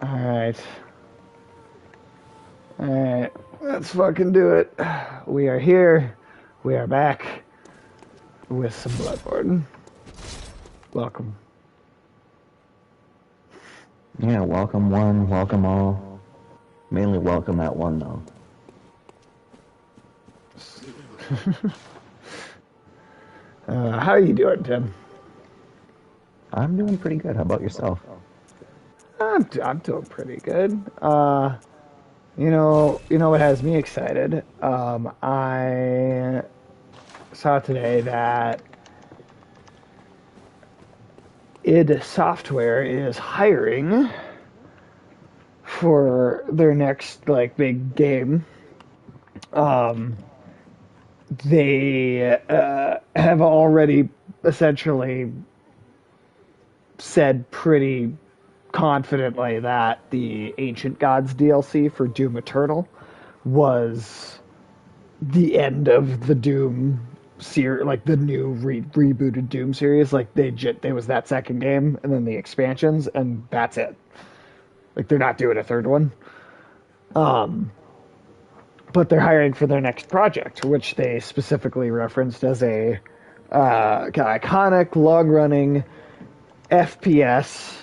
Alright. Alright. Let's fucking do it. We are here. We are back with some Bloodborne. Welcome. Yeah, welcome one, welcome all. Mainly welcome that one, though. How are you doing, Tim? I'm doing pretty good. How about yourself? I'm doing pretty good. You know what has me excited? I saw today that id Software is hiring for their next like big game. Um, they have already essentially said pretty confidently that the Ancient Gods DLC for Doom Eternal was the end of the Doom series, like the new rebooted Doom series. Like they was that second game and then the expansions, and that's it. Like they're not doing a third one. But they're hiring for their next project, which they specifically referenced as a iconic, long-running FPS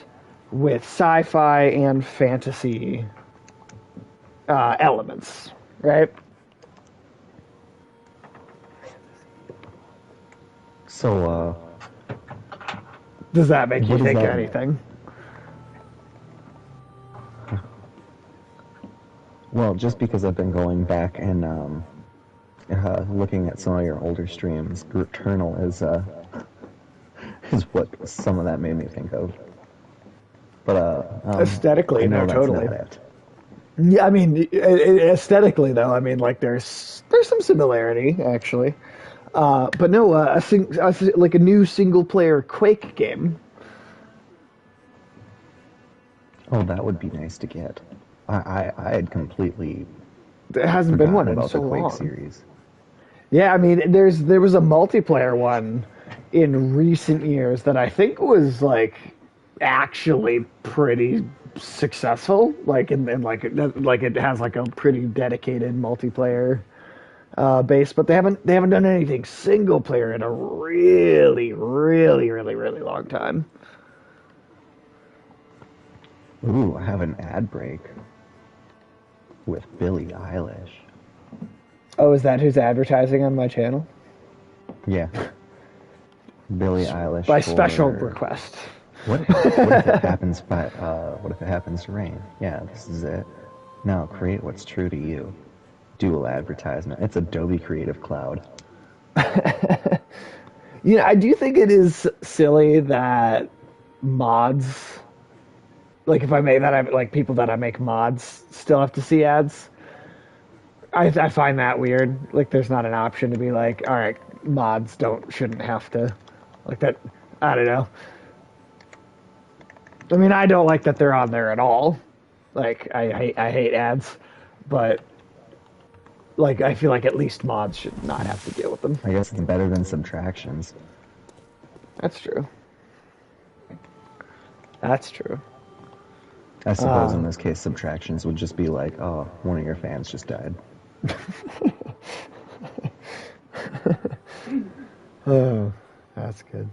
with sci-fi and fantasy elements, right? So, Does that make you what does think of that... anything? Well, just because I've been going back and looking at some of your older streams, Eternal is what some of that made me think of. But, I Aesthetically, no, know that's totally. not it. Yeah, I mean, aesthetically though, I mean, like there's some similarity actually, but no, like a new single player Quake game. Oh, that would be nice to get. I had completely There hasn't been one forgotten in about so the Quake long. series. Yeah, I mean, there was a multiplayer one in recent years that I think was like actually pretty successful. Like and like it has like a pretty dedicated multiplayer base, but they haven't done anything single player in a really long time. Ooh, I have an ad break with Billie Eilish. Oh, is that who's advertising on my channel? Yeah, Billie Eilish By special for request. what if it happens by what if it happens to rain? Yeah, this is it. Now create what's true to you. Dual advertisement. It's Adobe Creative Cloud. You know, I do think it is silly that mods, like if I make that, I like people that I make mods still have to see ads. I find that weird. Like, there's not an option to be like, all right, mods shouldn't have to, like that. I don't know. I mean, I don't like that they're on there at all. Like, I hate ads, but like I feel like at least mods should not have to deal with them. I guess it's better than subtractions. That's true. That's true. I suppose in this case, subtractions would just be like, oh, one of your fans just died. Oh, that's good.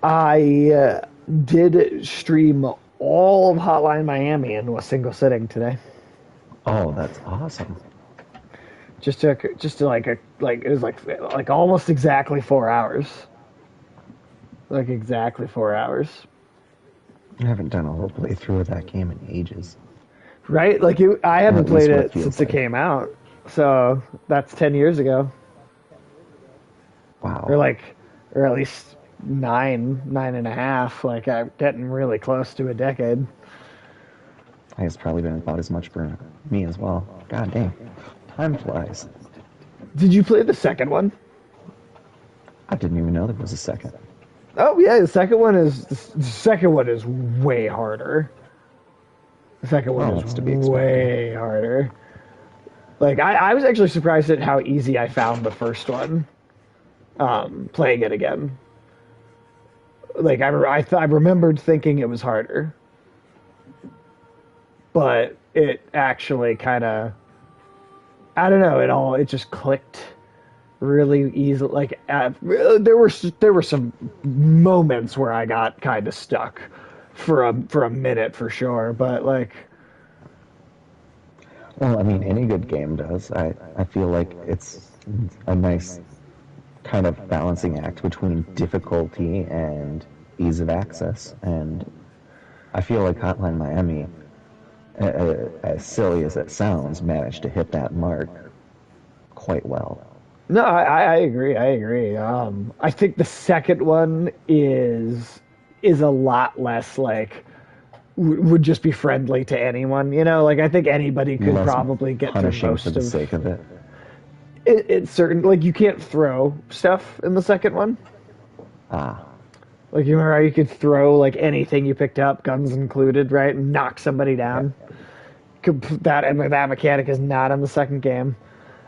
I did stream all of Hotline Miami in a single sitting today. Oh, that's awesome. Just to like it was like almost exactly 4 hours. Like exactly 4 hours. I haven't done a whole playthrough of that game in ages. Right? Like I Or haven't at least played what it it feels since it like. came out. So that's 10 years ago. Wow. Or like or at least nine and a half. Like I'm getting really close to a decade. I guess probably been about as much for me as well. God dang. Time flies. Did you play the second one? I didn't even know there was a second. Oh yeah, the second one is way harder. The second one Well, is that's to be expected. way harder. Like I was actually surprised at how easy I found the first one. Playing it again, like I remembered thinking it was harder. but it actually kind of, I don't know, it just clicked really easily. Like there were some moments where I got kind of stuck for a minute for sure, but like Well, I mean, any good game does. I feel like it's a nice kind of balancing act between difficulty and ease of access. And I feel like Hotline Miami, as silly as it sounds, managed to hit that mark quite well. no, I agree. I agree. I think the second one is a lot less like would just be friendly to anyone. You know, like I think anybody could Less probably get through punishing for most the of sake of it. it. It's certain like you can't throw stuff in the second one. Ah, Like you remember how you could throw like anything you picked up, guns included, right, and knock somebody yeah. down. That and that mechanic is not in the second game.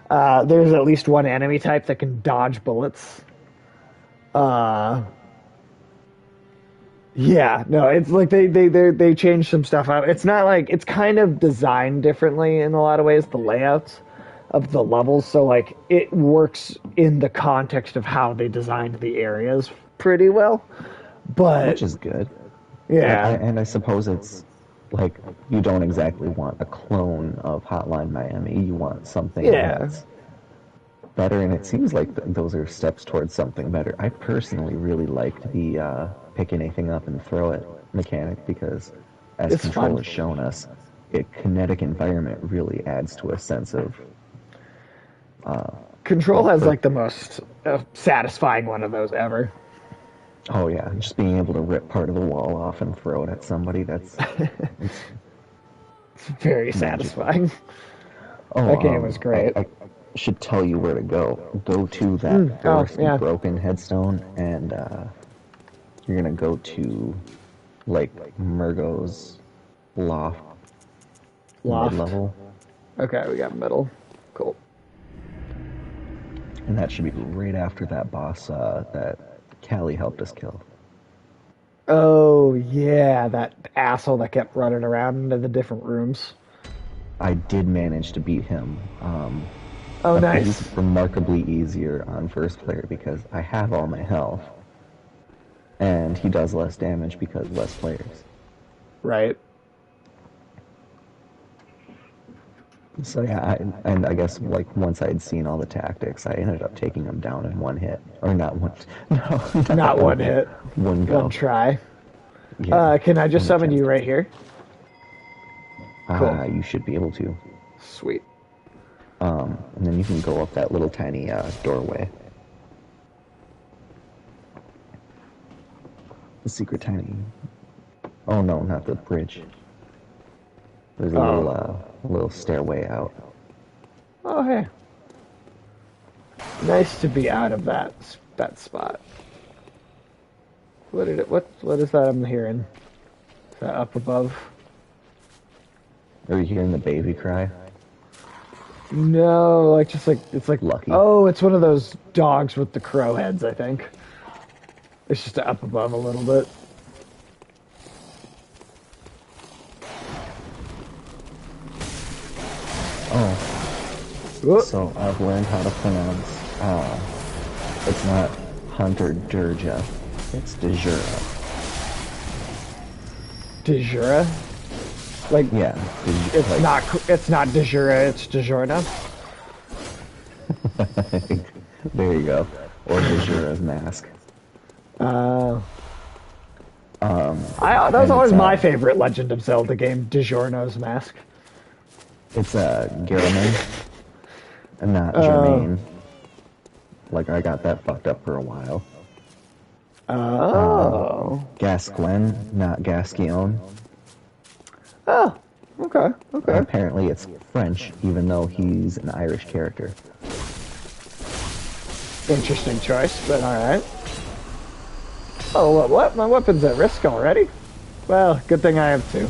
There's at least one enemy type that can dodge bullets. Uh, yeah, no, it's like they changed some stuff out. It's not like it's kind of designed differently in a lot of ways, the layouts of the levels. So like it works in the context of how they designed the areas pretty well. But Which is good. yeah, And I suppose it's like you don't exactly want a clone of Hotline Miami. You want something yeah, that's better, and it seems like those are steps towards something better. I personally really liked the pick anything up and throw it mechanic because, as it's Control fun. has shown us, a kinetic environment really adds to a sense of, Control well, has for like the most satisfying one of those ever. oh yeah, just being able to rip part of the wall off and throw it at somebody, it's It's very magical. satisfying. Oh, That game was great. I should tell you where to go. Go to that Oh first yeah, broken headstone, and you're gonna go to like Murgo's loft loft. mid-level, Okay, we got middle. Cool. and that should be right after that boss that Callie helped us kill. Oh yeah, that asshole that kept running around into the different rooms. I did manage to beat him. Oh He's nice. remarkably easier on first player because I have all my health, and he does less damage because less players. Right. So yeah, and I guess like once I'd seen all the tactics, I ended up taking him down in one hit, or not one, no, not Not one one hit, hit, one one go. try. Yeah, Can I just one summon you attempt. right here? Cool. You should be able to. Sweet. And then you can go up that little tiny doorway, the secret tiny. Oh no, not the bridge. There's Oh. a little stairway out. Oh hey. Nice to be out of that spot. What is that I'm hearing? Is that up above? Are you hearing the baby cry? No, like just like it's like Lucky. oh, it's one of those dogs with the crow heads, I think. It's just up above a little bit. Oh, Whoop. so I've learned how to pronounce. It's not Hunter Durja. It's Dejura. De jure? Like Yeah, it's not de jure, it's de journa. there you go. Or Dejura's mask. Uh that was And always my favorite Legend of Zelda game, DiGiorno's Mask. it's Garaman and not Oh. Germain. Like I got that fucked up for a while. Oh. Gascoigne, not Gasquion. Oh. Okay. And Okay. apparently it's French, even though he's an Irish character. Interesting choice, but alright. Oh, what? My weapon's at risk already? Well, good thing I have two.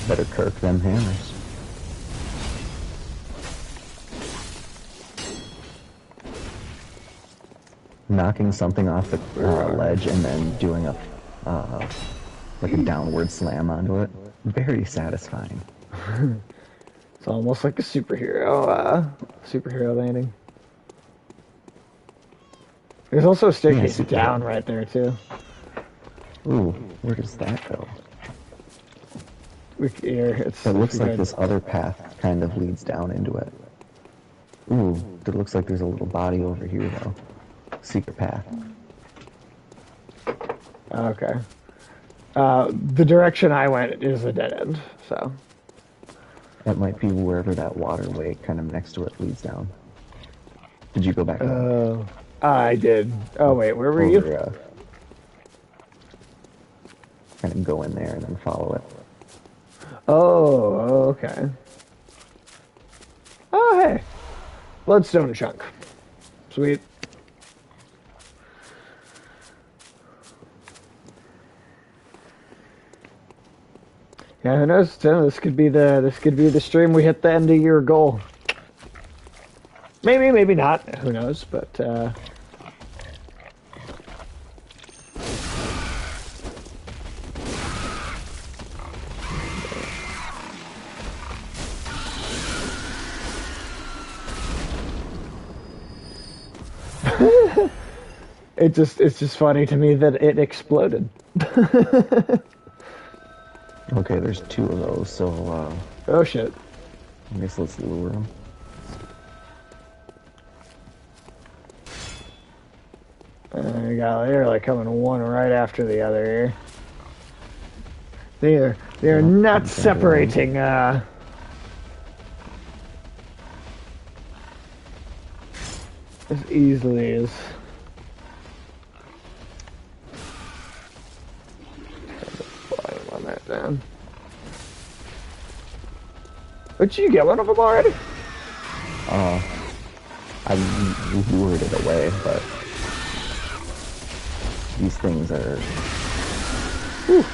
Better kirk them hammers. Knocking something off the ledge and then doing a like a downward slam onto it. Very satisfying. It's almost like a superhero landing. There's also a Yeah, staircase super. down right there too. Ooh, where does that go? Here, It if we looks like go. this other path kind of leads down into it. Ooh, it looks like there's a little body over here though. Secret path. Okay. The direction I went is a dead end. So. That might be wherever that waterway kind of next to it leads down. Did you go back up? I did. Oh wait, where were you? Or kind of go in there and then follow it. Oh, okay. Oh hey, bloodstone chunk. Sweet. Yeah, who knows? This could be the stream we hit the end of year goal. Maybe, maybe not. Who knows? But it's just funny to me that it exploded. Okay, there's two of those, so Oh shit. I guess let's lure them. They're like coming one right after the other here. They're Yep, not I'm separating as easily as volume on that down. But you get one of them already? I lured it away, but these things are. Whew.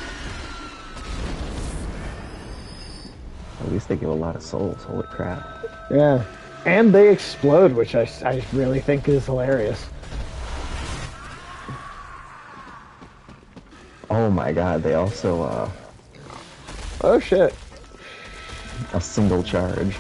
At least they give a lot of souls. Holy crap! Yeah. And they explode, which I really think is hilarious. Oh my god! They also Oh shit. a single charge.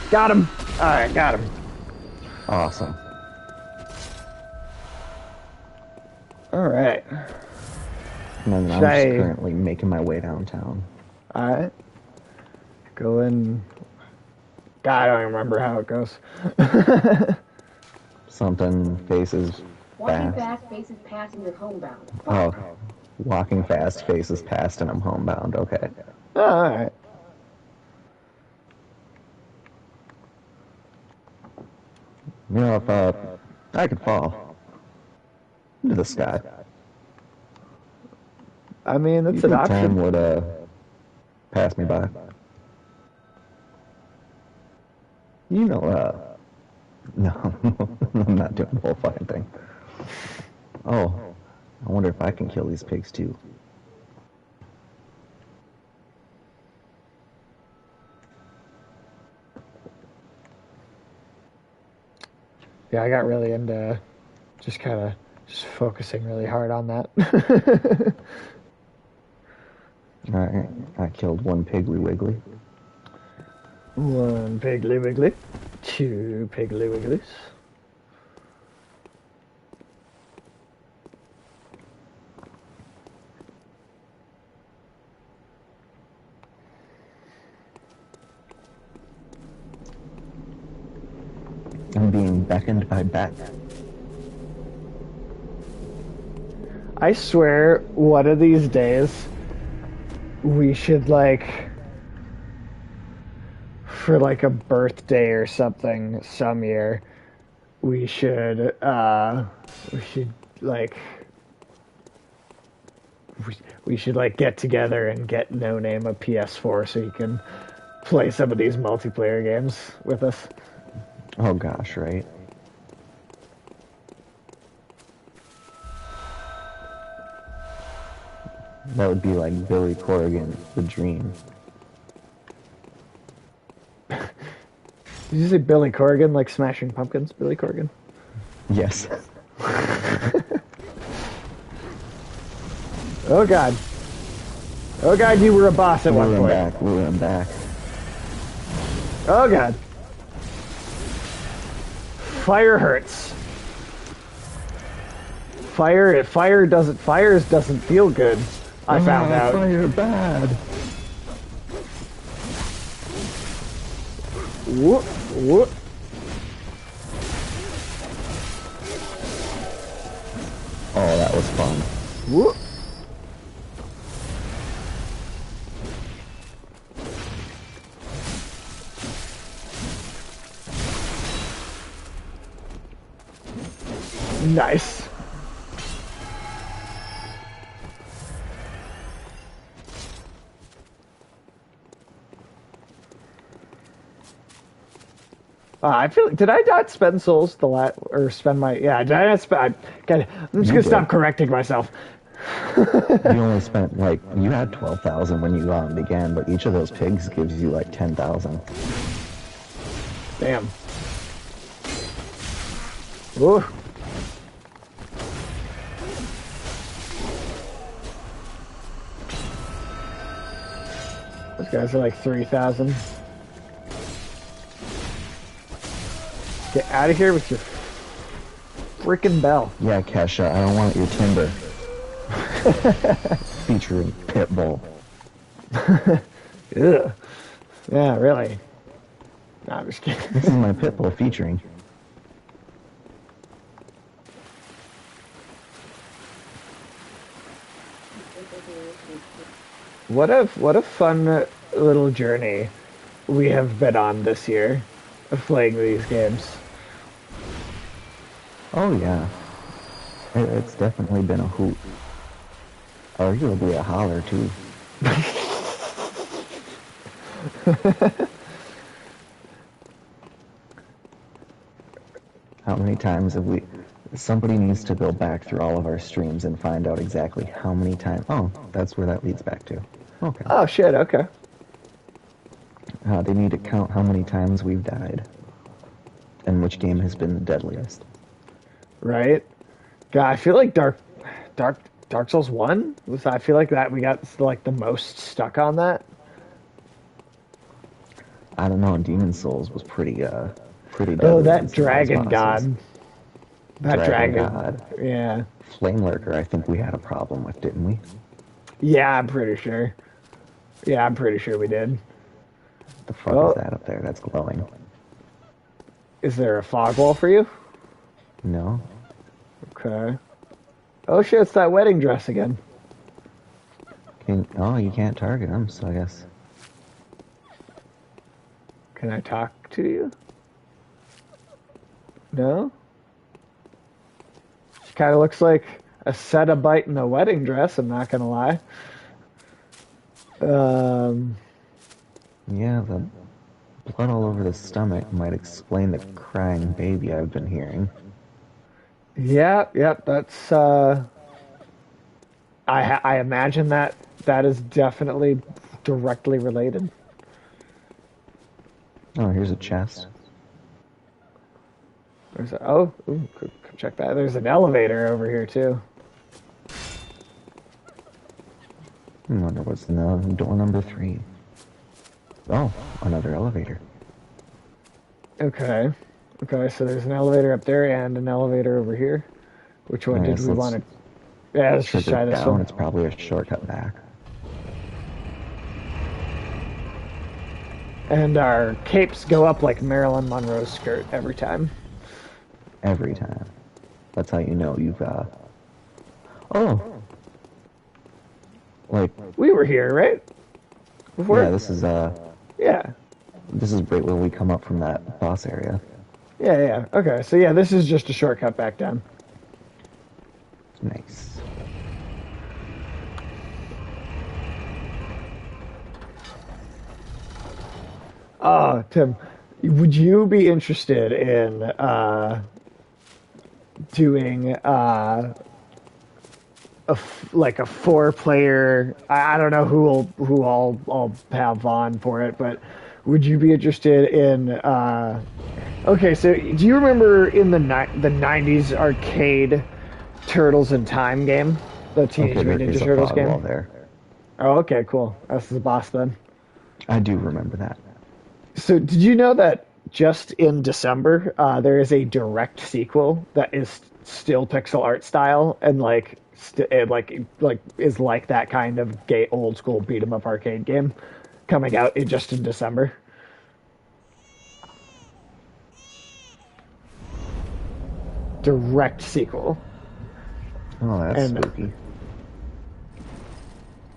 Got him. Alright, got him. Awesome. Alright. And then I'm just currently making my way downtown. Alright. Go in. God, I don't even remember how it goes. Something faces Walking fast. fast, faces past, and you're homebound. Oh, walking fast, faces past, and I'm homebound. Okay. Oh, alright. You know, if I could fall into the sky, I mean, you that's an think time option. would pass me by? You know, no, I'm not doing the whole fucking thing. Oh, I wonder if I can kill these pigs too. Yeah, I got really into just kind of just focusing really hard on that. Alright, I killed one Piggly Wiggly. One Piggly Wiggly. Two Piggly Wigglies. I'm being beckoned by Beck. I swear, one of these days, we should like, for like a birthday or something, some year, we should like, we should like get together and get No Name a PS4 so you can play some of these multiplayer games with us. Oh gosh, right? That would be like Billy Corrigan, The Dream. Did you say Billy Corrigan, like Smashing Pumpkins? Billy Corrigan. Yes. Oh god. Oh god, you were a boss at one point. Back, I'm back. Oh god. Fire hurts. Fire doesn't feel good. I found out. Fire bad. Whoop, whoop. Oh, that was fun. Whoop. Nice. I feel like, did I not spend souls or spend my, yeah, did I not spend, I'm just gonna stop correcting myself. You only spent, like, you had 12,000 when you began, but each of those pigs gives you, like, 10,000. Damn. Ooh. Those guys are like 3,000. Get out of here with your freaking bell. Yeah, Kesha, I don't want your timber. Featuring Pitbull. Ugh. Yeah, really. No, I'm just kidding. This is my Pitbull featuring. What a fun little journey we have been on this year of playing these games. Oh, yeah. It's definitely been a hoot. Arguably a holler, too. How many times have we... Somebody needs to go back through all of our streams and find out exactly how many times... Oh, that's where that leads back to. Okay. Oh, shit, okay. They need to count how many times we've died. And which game has been the deadliest. Right? God, I feel like Dark Souls 1 I feel like that we got like the most stuck on that. I don't know, Demon Souls was pretty deadly. Oh, that dragon god. That dragon god. Yeah. Flame Lurker, I think we had a problem with, didn't we? Yeah, I'm pretty sure. Yeah, I'm pretty sure we did. The fuck is that up there? That's glowing. Is there a fog wall for you? No. Okay. Oh shit, it's that wedding dress again. You can't target him, so I guess. Can I talk to you? No? She kind of looks like a Cenobite in a wedding dress, I'm not gonna lie. Yeah, the blood all over the stomach might explain the crying baby I've been hearing. Yep, that's, I imagine that is definitely directly related. Oh, here's a chest. Check that. There's an elevator over here, too. I wonder what's in door number 3. Oh, another elevator. Okay, so there's an elevator up there and an elevator over here. Which one did we want to... Yeah, let's just try this one. It's probably a shortcut back. And our capes go up like Marilyn Monroe's skirt every time. every time. That's how you know you've oh, like We were here, right? Before? yeah, Yeah. this is right where we come up from that boss area. Yeah, yeah. Okay, so yeah, this is just a shortcut back down. Nice. Tim, would you be interested in doing like a four-player? I don't know who I'll have on for it, but would you be interested in? Okay, so do you remember in the '90s arcade Turtles in Time game, the Teenage Okay, there Mutant is Ninja a Turtles fog wall game? there. Oh, okay, cool. That's the boss then. I do remember that. So, did you know that just in December, there is a direct sequel that is still pixel art style and like is like that kind of gay old school beat 'em up arcade game coming out just in December. Direct sequel, Oh, that's and spooky.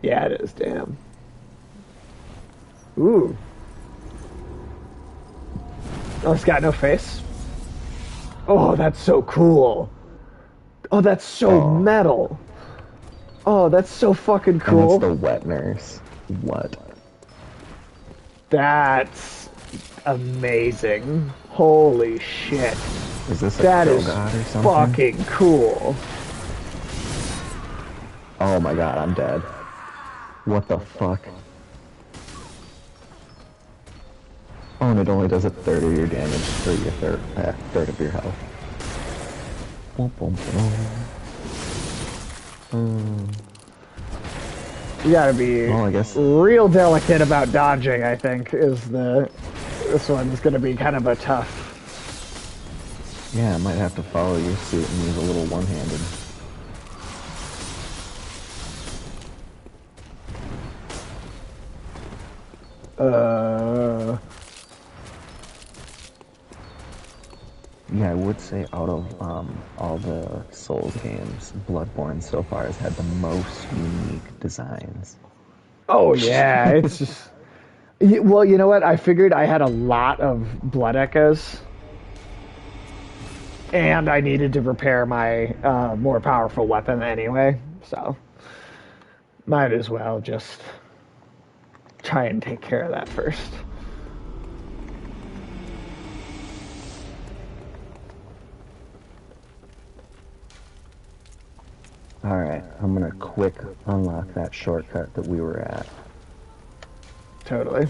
yeah, it is. Damn. Ooh. Oh, it's got no face. Oh, that's so cool. Oh, that's so Oh, metal. Oh, that's so fucking and it's cool. the wet nurse. What? That's amazing. Holy shit. Is this a That crow is god or something? fucking cool. Oh my god, I'm dead. What the fuck? Oh, and it only does a third of your damage for your third of your health. Boom, boom, boom. You gotta be Well, I guess. real delicate about dodging, I think, this one's gonna be kind of a tough. Yeah, I might have to follow your suit and use a little one-handed. Uh, Yeah, I would say out of all the Souls games, Bloodborne so far has had the most unique designs. oh yeah, it's just. Well, you know what? I figured I had a lot of blood echoes, and I needed to prepare my more powerful weapon anyway, so might as well just try and take care of that first. Alright, I'm gonna quick unlock that shortcut that we were at. Totally.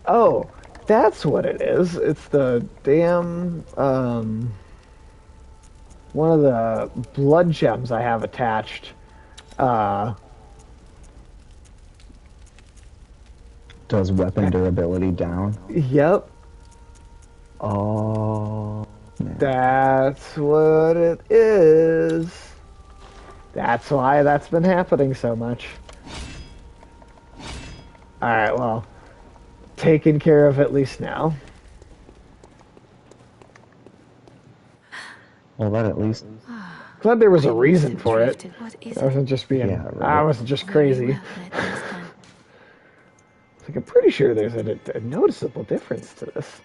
Oh, that's what it is. It's the damn one of the blood gems I have attached. Uh, Does weapon durability down? yep, Oh, man. that's what it is. That's why that's been happening so much. All right, well, taken care of at least now. Well, that at least. Glad there was a reason for it. What is I it? wasn't just being. Yeah, right. I wasn't just crazy. Very well, let this done. Like, I'm pretty sure there's a noticeable difference to this.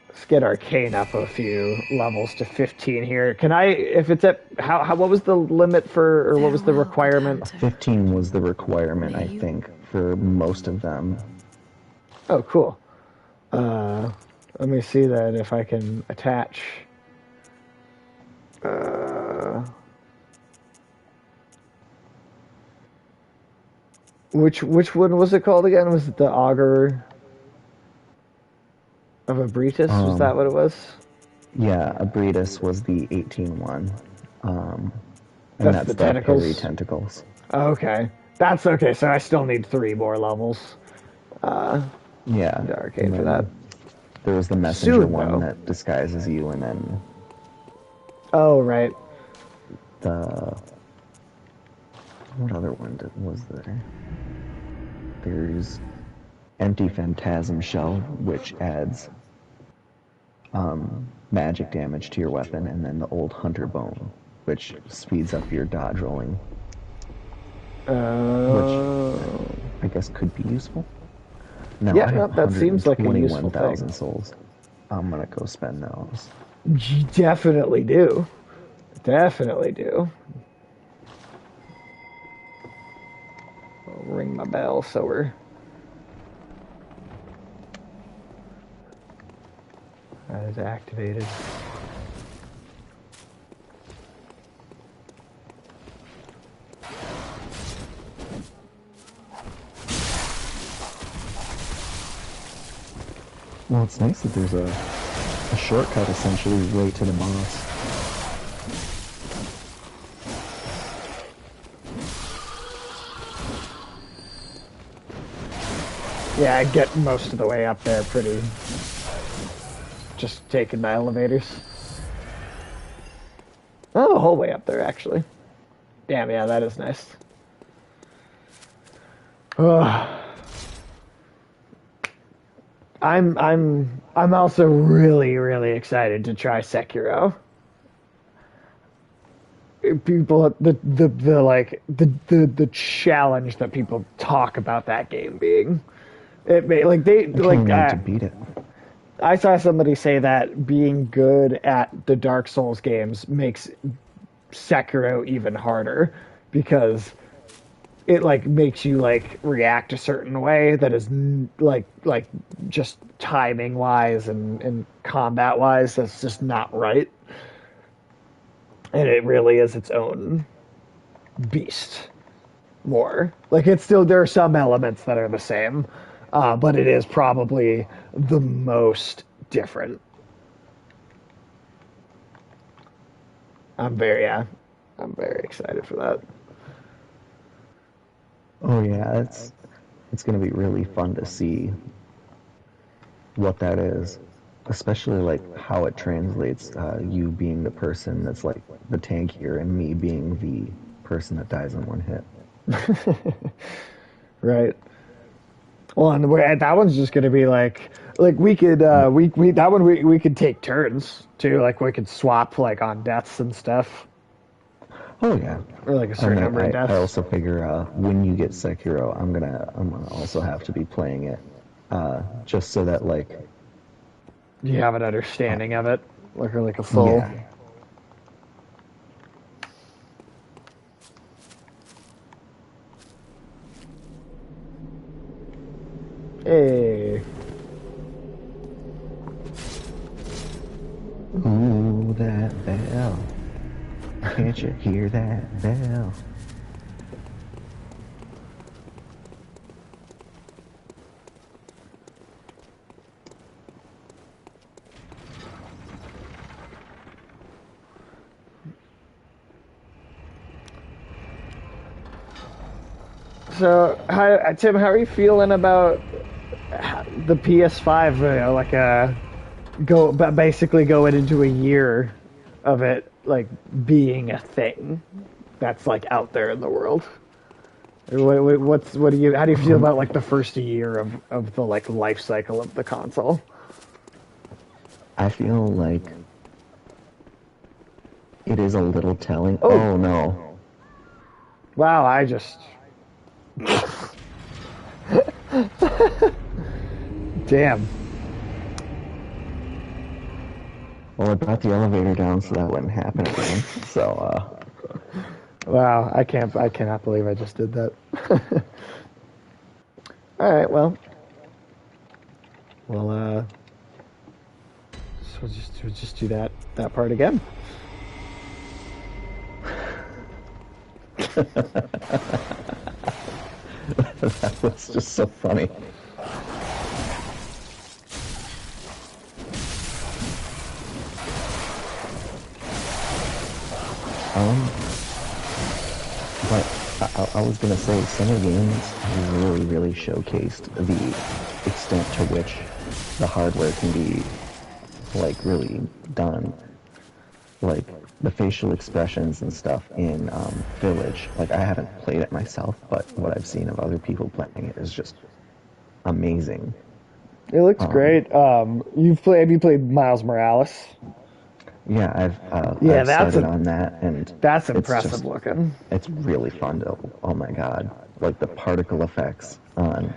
Let's get Arcane up a few levels to 15 here. Can I, if it's at, what was the limit for, or what was the Farewell, good requirement? hunter. 15 was the requirement, I think, for most of them. Oh, cool. Let me see that if I can attach. Which one was it called again? Was it the Augur of Abritus? Was that what it was? Yeah, Abritus was the 18 one. And That's that's the the tentacles? hairy tentacles. Oh, okay. That's okay. So I still need 3 more levels. Yeah, The and arcade for that. then there was the messenger Soon one though. that disguises you, and then Oh right. the what other one was there? There's empty phantasm shell, which adds magic damage to your weapon, and then the old hunter bone, which speeds up your dodge rolling, which Uh, I guess could be useful. Now yeah, I have no, that seems like a useful thing. 121,000 souls. I'm gonna go spend those. You definitely do. Definitely do. I'll ring my bell so we're. That is activated. Well, it's nice that there's a shortcut essentially right to the boss. Yeah, I get most of the way up there pretty. Just taking the elevators. Oh, the whole way up there, actually. Damn, yeah, that is nice. Ugh. I'm also really, really excited to try Sekiro. People, the like the challenge that people talk about that game being, it may like they I can't like wait to beat it. I saw somebody say that being good at the Dark Souls games makes Sekiro even harder because it like makes you like react a certain way that is like just timing wise and combat wise that's just not right, and it really is its own beast more. Like it's still there are some elements that are the same, but it is probably the most different. Yeah, I'm very excited for that. Oh yeah, it's gonna be really fun to see what that is, especially like how it translates. You being the person that's like the tankier, and me being the person that dies in one hit. Right. Well, and that one's just gonna be like we could we that one we could take turns too. Like we could swap like on deaths and stuff, Oh yeah, or like a and certain number of I deaths. also figure when you get Sekiro, I'm gonna also have to be playing it, just so that like You have an understanding of it, like a full. yeah. Hey, Ooh, that bell! Can't you hear that bell? so Tim, how are you feeling about the PS5? Like basically going into a year of it like being a thing that's like out there in the world. What do you how do you feel Um, about like the first year of the like life cycle of the console? I feel like it is a little telling. Oh Oh no. wow, I just damn. Well, I brought the elevator down so that wouldn't happen again. So, Wow, I cannot believe I just did that. All right, well so we'll just do that part again. that was just so funny. Um, but I was gonna say some of the games really showcased the extent to which the hardware can be like really done. Like the facial expressions and stuff in Village. Like I haven't played it myself, but what I've seen of other people playing it is just amazing. It looks Um, great. Have you played Miles Morales? yeah, Yeah, I've started on that, and that's it's impressive just looking. it's really fun to. Oh my god, like the particle effects on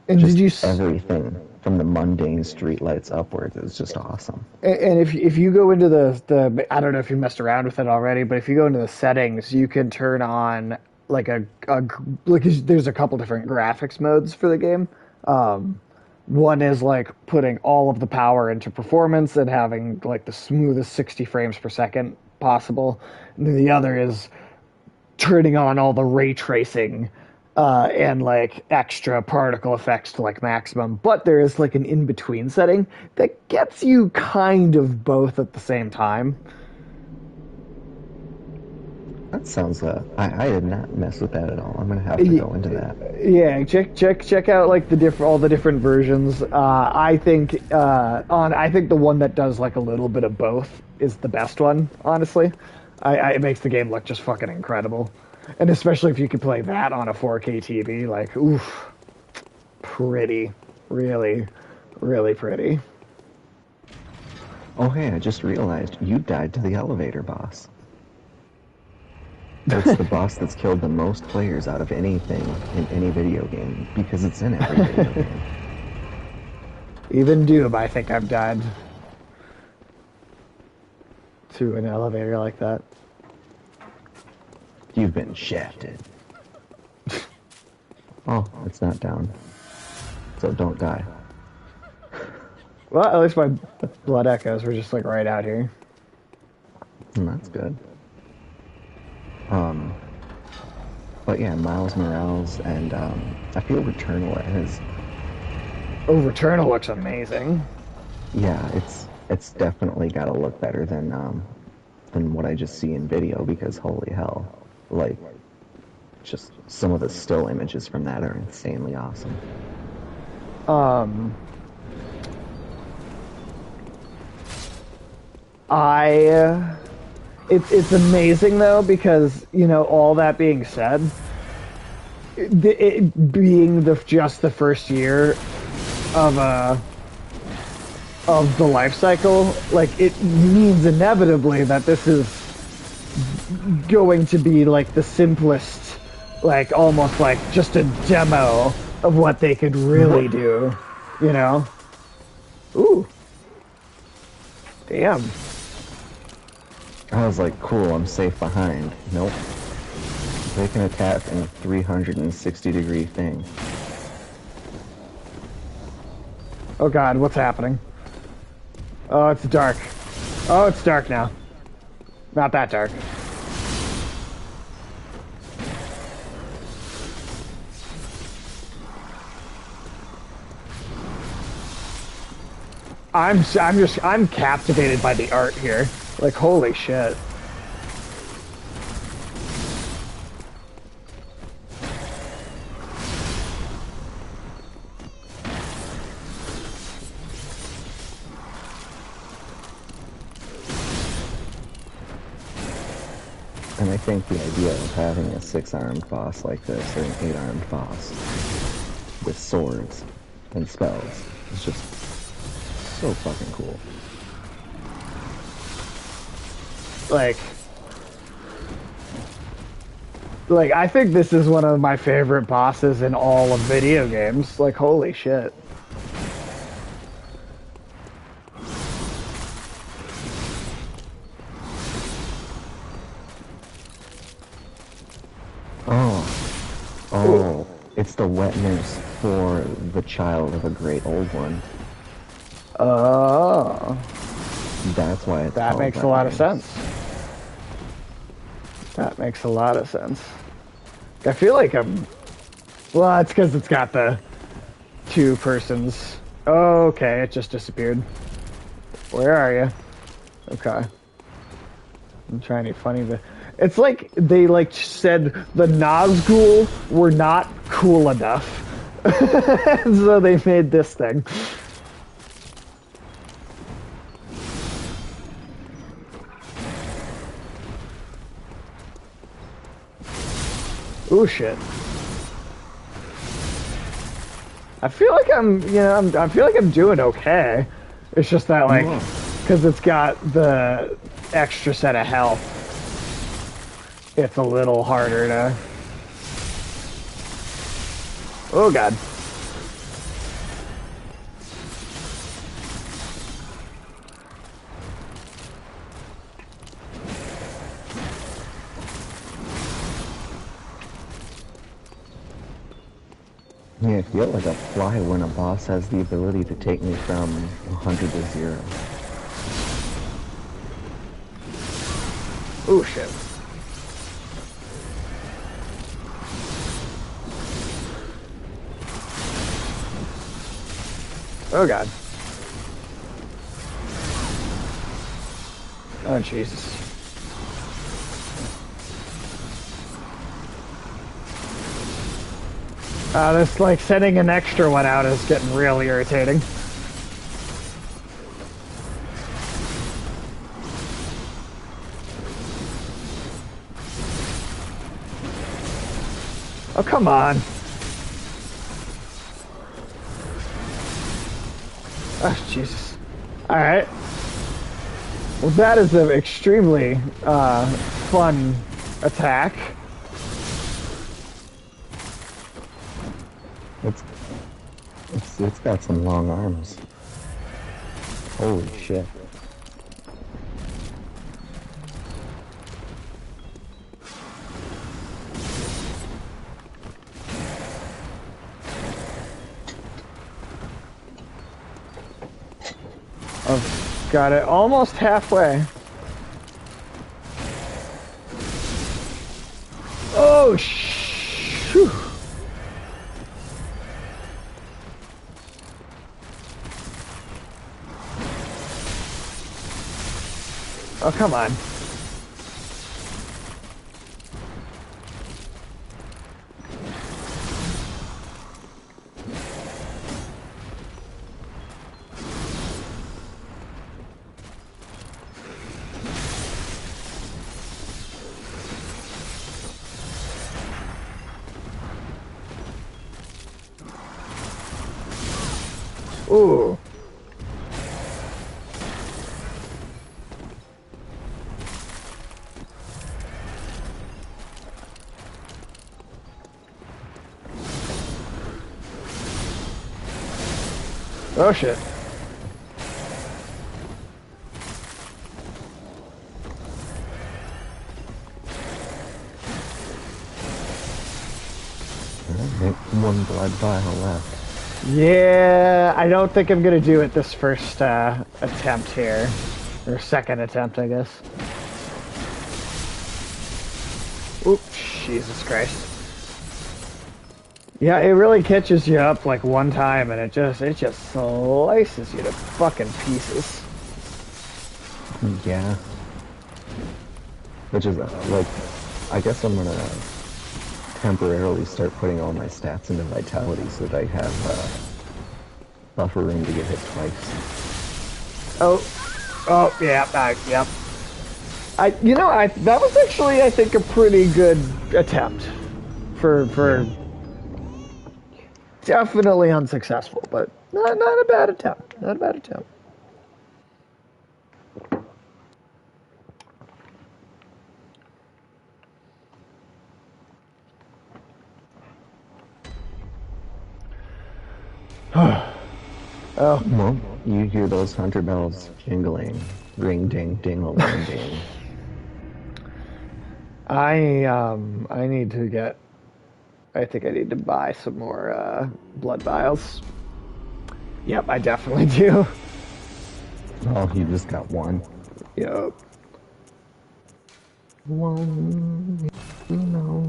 And did just you? everything from the mundane streetlights upwards is just awesome. And if you go into the I don't know if you messed around with it already, but if you go into the settings, you can turn on like like there's a couple different graphics modes for the game. One is like putting all of the power into performance and having like the smoothest 60 frames per second possible. And then the other is turning on all the ray tracing and like extra particle effects to like maximum. But there is like an in between setting that gets you kind of both at the same time. That sounds. I did not mess with that at all. I'm gonna have to go into that. Yeah, check out like all the different versions. I think the one that does like a little bit of both is the best one. Honestly, it makes the game look just fucking incredible, and especially if you could play that on a 4K TV, like oof, pretty, really, really pretty. Oh hey, I just realized you died to the elevator boss. It's the boss that's killed the most players out of anything in any video game because it's in every video game. Even Doom, I think I've died to an elevator like that. You've been shafted. Oh, it's not down. So don't die. Well, at least my blood echoes were just like right out here. That's good. But yeah, Miles Morales and I feel Returnal has Oh, Returnal looks amazing. yeah, it's definitely got to look better than what I just see in video because holy hell, like just some of the still images from that are insanely awesome. Um, I it's amazing though because you know all that being said, it being just the first year of of the life cycle, like it means inevitably that this is going to be like the simplest, like almost like just a demo of what they could really do, you know? Ooh, damn. I was like, cool, I'm safe behind. Nope. They can attack in a 360-degree thing. Oh god, what's happening? Oh, it's dark. Oh, it's dark now. Not that dark. I'm captivated by the art here. Like holy shit. And I think the idea of having a 6-armed boss like this, or an 8-armed boss, with swords and spells, is just so fucking cool. Like I think this is one of my favorite bosses in all of video games. Like holy shit. Oh, it's the wet nurse for the child of a great old one. Oh, That's why it's that called makes a wet lot of nurse. sense. That makes a lot of sense. I feel like well, it's because it's got the two persons. Oh, okay, it just disappeared. Where are you? Okay. I'm trying to be funny, but It's like they like said the Nazgul were not cool enough, so they made this thing. Ooh, shit. I feel like I feel like I'm doing okay. It's just that, like, because it's got the extra set of health, it's a little harder to... Oh, God. Yeah, I feel like a fly when a boss has the ability to take me from 100 to 0. Oh, shit. Oh, God. Oh, Jesus. This, like, sending an extra one out is getting real irritating. Oh, come on. Oh, Jesus. Alright. Well, that is an extremely fun attack. It's got some long arms. Holy shit. I've got it almost halfway. Oh, shoo. Oh, come on. Ooh. Oh, shit. One blood vial left. Yeah, I don't think I'm gonna do it this first attempt here. Or second attempt, I guess. Oops, Jesus Christ. Yeah, it really catches you up like one time and it just slices you to fucking pieces. Yeah. Which is, like, I guess I'm gonna temporarily start putting all my stats into vitality so that I have buffer room to get hit twice. Oh, yeah, yep. That was actually, I think, a pretty good attempt for definitely unsuccessful, but not a bad attempt. Not a bad attempt. Oh, Well, you hear those hunter bells jingling. Ring ding ding a ling ding. I need to get. I think I need to buy some more blood vials. Yep, I definitely do. Oh, you just got one. Yep. One, you know.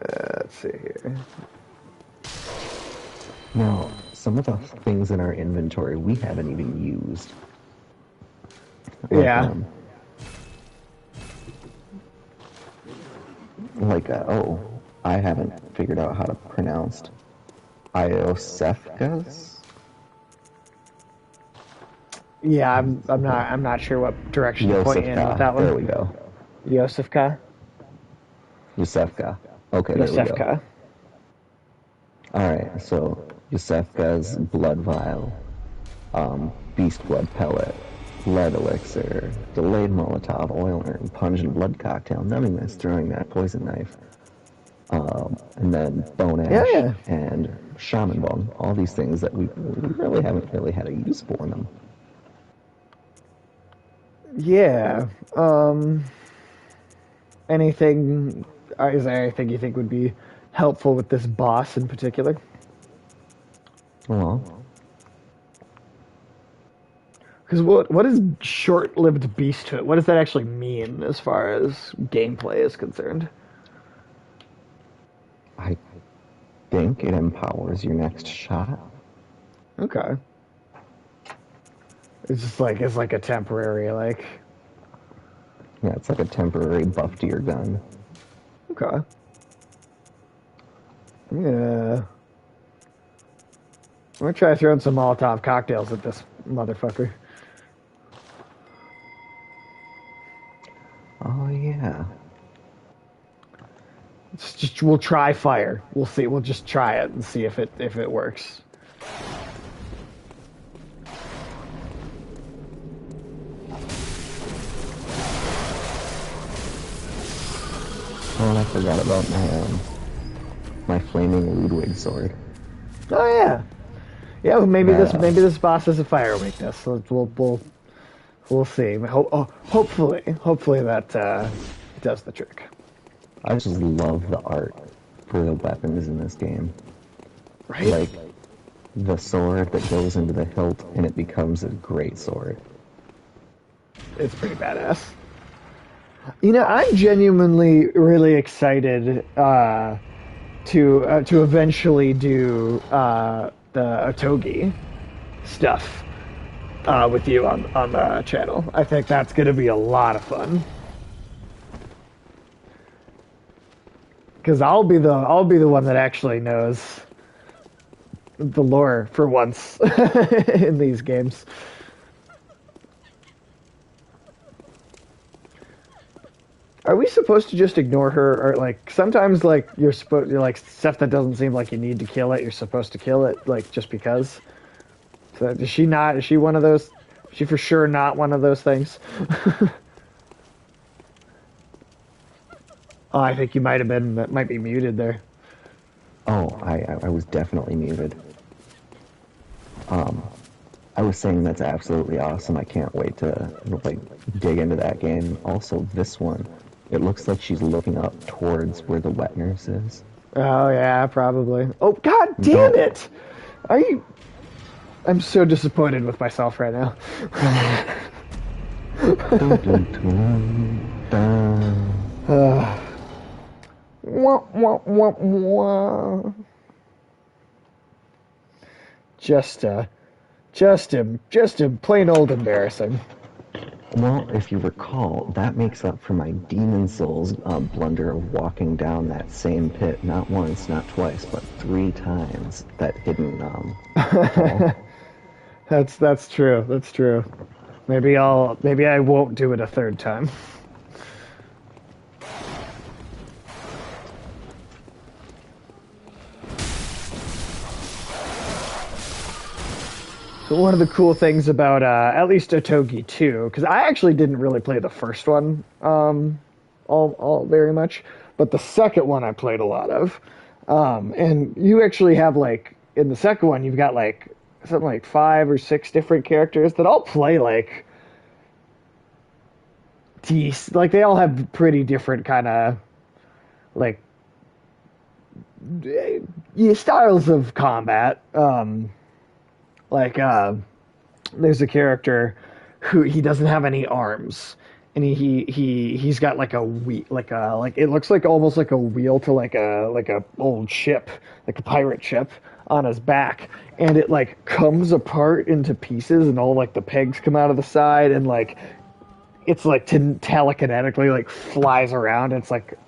Let's see here. some of the things in our inventory we haven't even used. Like, Yeah. I haven't figured out how to pronounce Iosefkas. Yeah, I'm not sure what direction to point you in with Yosefka. that one. There we go. Yosefka. Yosefka. Okay, there we go. Yosefka. Alright, so Yosefka's Blood Vial, Beast Blood Pellet, Lead Elixir, Delayed Molotov, Oil Urn, Pungent Blood Cocktail, Numbing Mist, Throwing Knife, Poison Knife, and then Bone Ash Yeah. and Shaman Bone. All these things that we really haven't really had a use for them. Yeah. Anything? Is there anything you think would be helpful with this boss in particular? Well, Because what is short-lived beasthood? What does that actually mean as far as gameplay is concerned? I think it empowers your next shot. Okay. It's like a temporary like. Yeah, it's like a temporary buff to your gun. Okay. I'm gonna try throwing some Molotov cocktails at this motherfucker. Oh yeah. We'll try fire. We'll see. We'll just try it and see if it works. Oh, and I forgot about my flaming Ludwig sword. Oh yeah, yeah. Well, maybe That, maybe this boss has a fire weakness. So we'll see. Hopefully that does the trick. I just love the art for the weapons in this game. Right? Like the sword that goes into the hilt and it becomes a great sword. It's pretty badass. You know, I'm genuinely really excited to eventually do the Otogi stuff with you on the channel. I think that's going to be a lot of fun. Because I'll be the one that actually knows the lore for once in these games. Are we supposed to just ignore her, or like sometimes like you're like stuff that doesn't seem like you need to kill it, you're supposed to kill it like just because? So is she not? Is she one of those? Is she for sure not one of those things? Oh, I think you might have been. That might be muted there. Oh, I was definitely muted. I was saying that's absolutely awesome. I can't wait to like dig into that game. Also, this one, it looks like she's looking up towards where the wet nurse is. Oh yeah, probably. Oh god damn it! Are you? I'm so disappointed with myself right now. Wah, wah, wah, wah. Just plain old embarrassing. Well, if you recall, that makes up for my Demon Souls blunder of walking down that same pit not once, not twice, but 3 times. That hidden hall. That's true. That's true. Maybe I won't do it a third time. So one of the cool things about at least Otogi 2, because I actually didn't really play the first one all very much, but the second one I played a lot of. And you actually have like in the second one you've got like something like 5 or 6 different characters that all play like like they all have pretty different kind of like styles of combat. Like there's a character who he doesn't have any arms, and he's got like like it looks like almost like a wheel to like a old ship, like a pirate ship on his back, and it like comes apart into pieces, and all like the pegs come out of the side, and like it's like telekinetically like flies around. It's like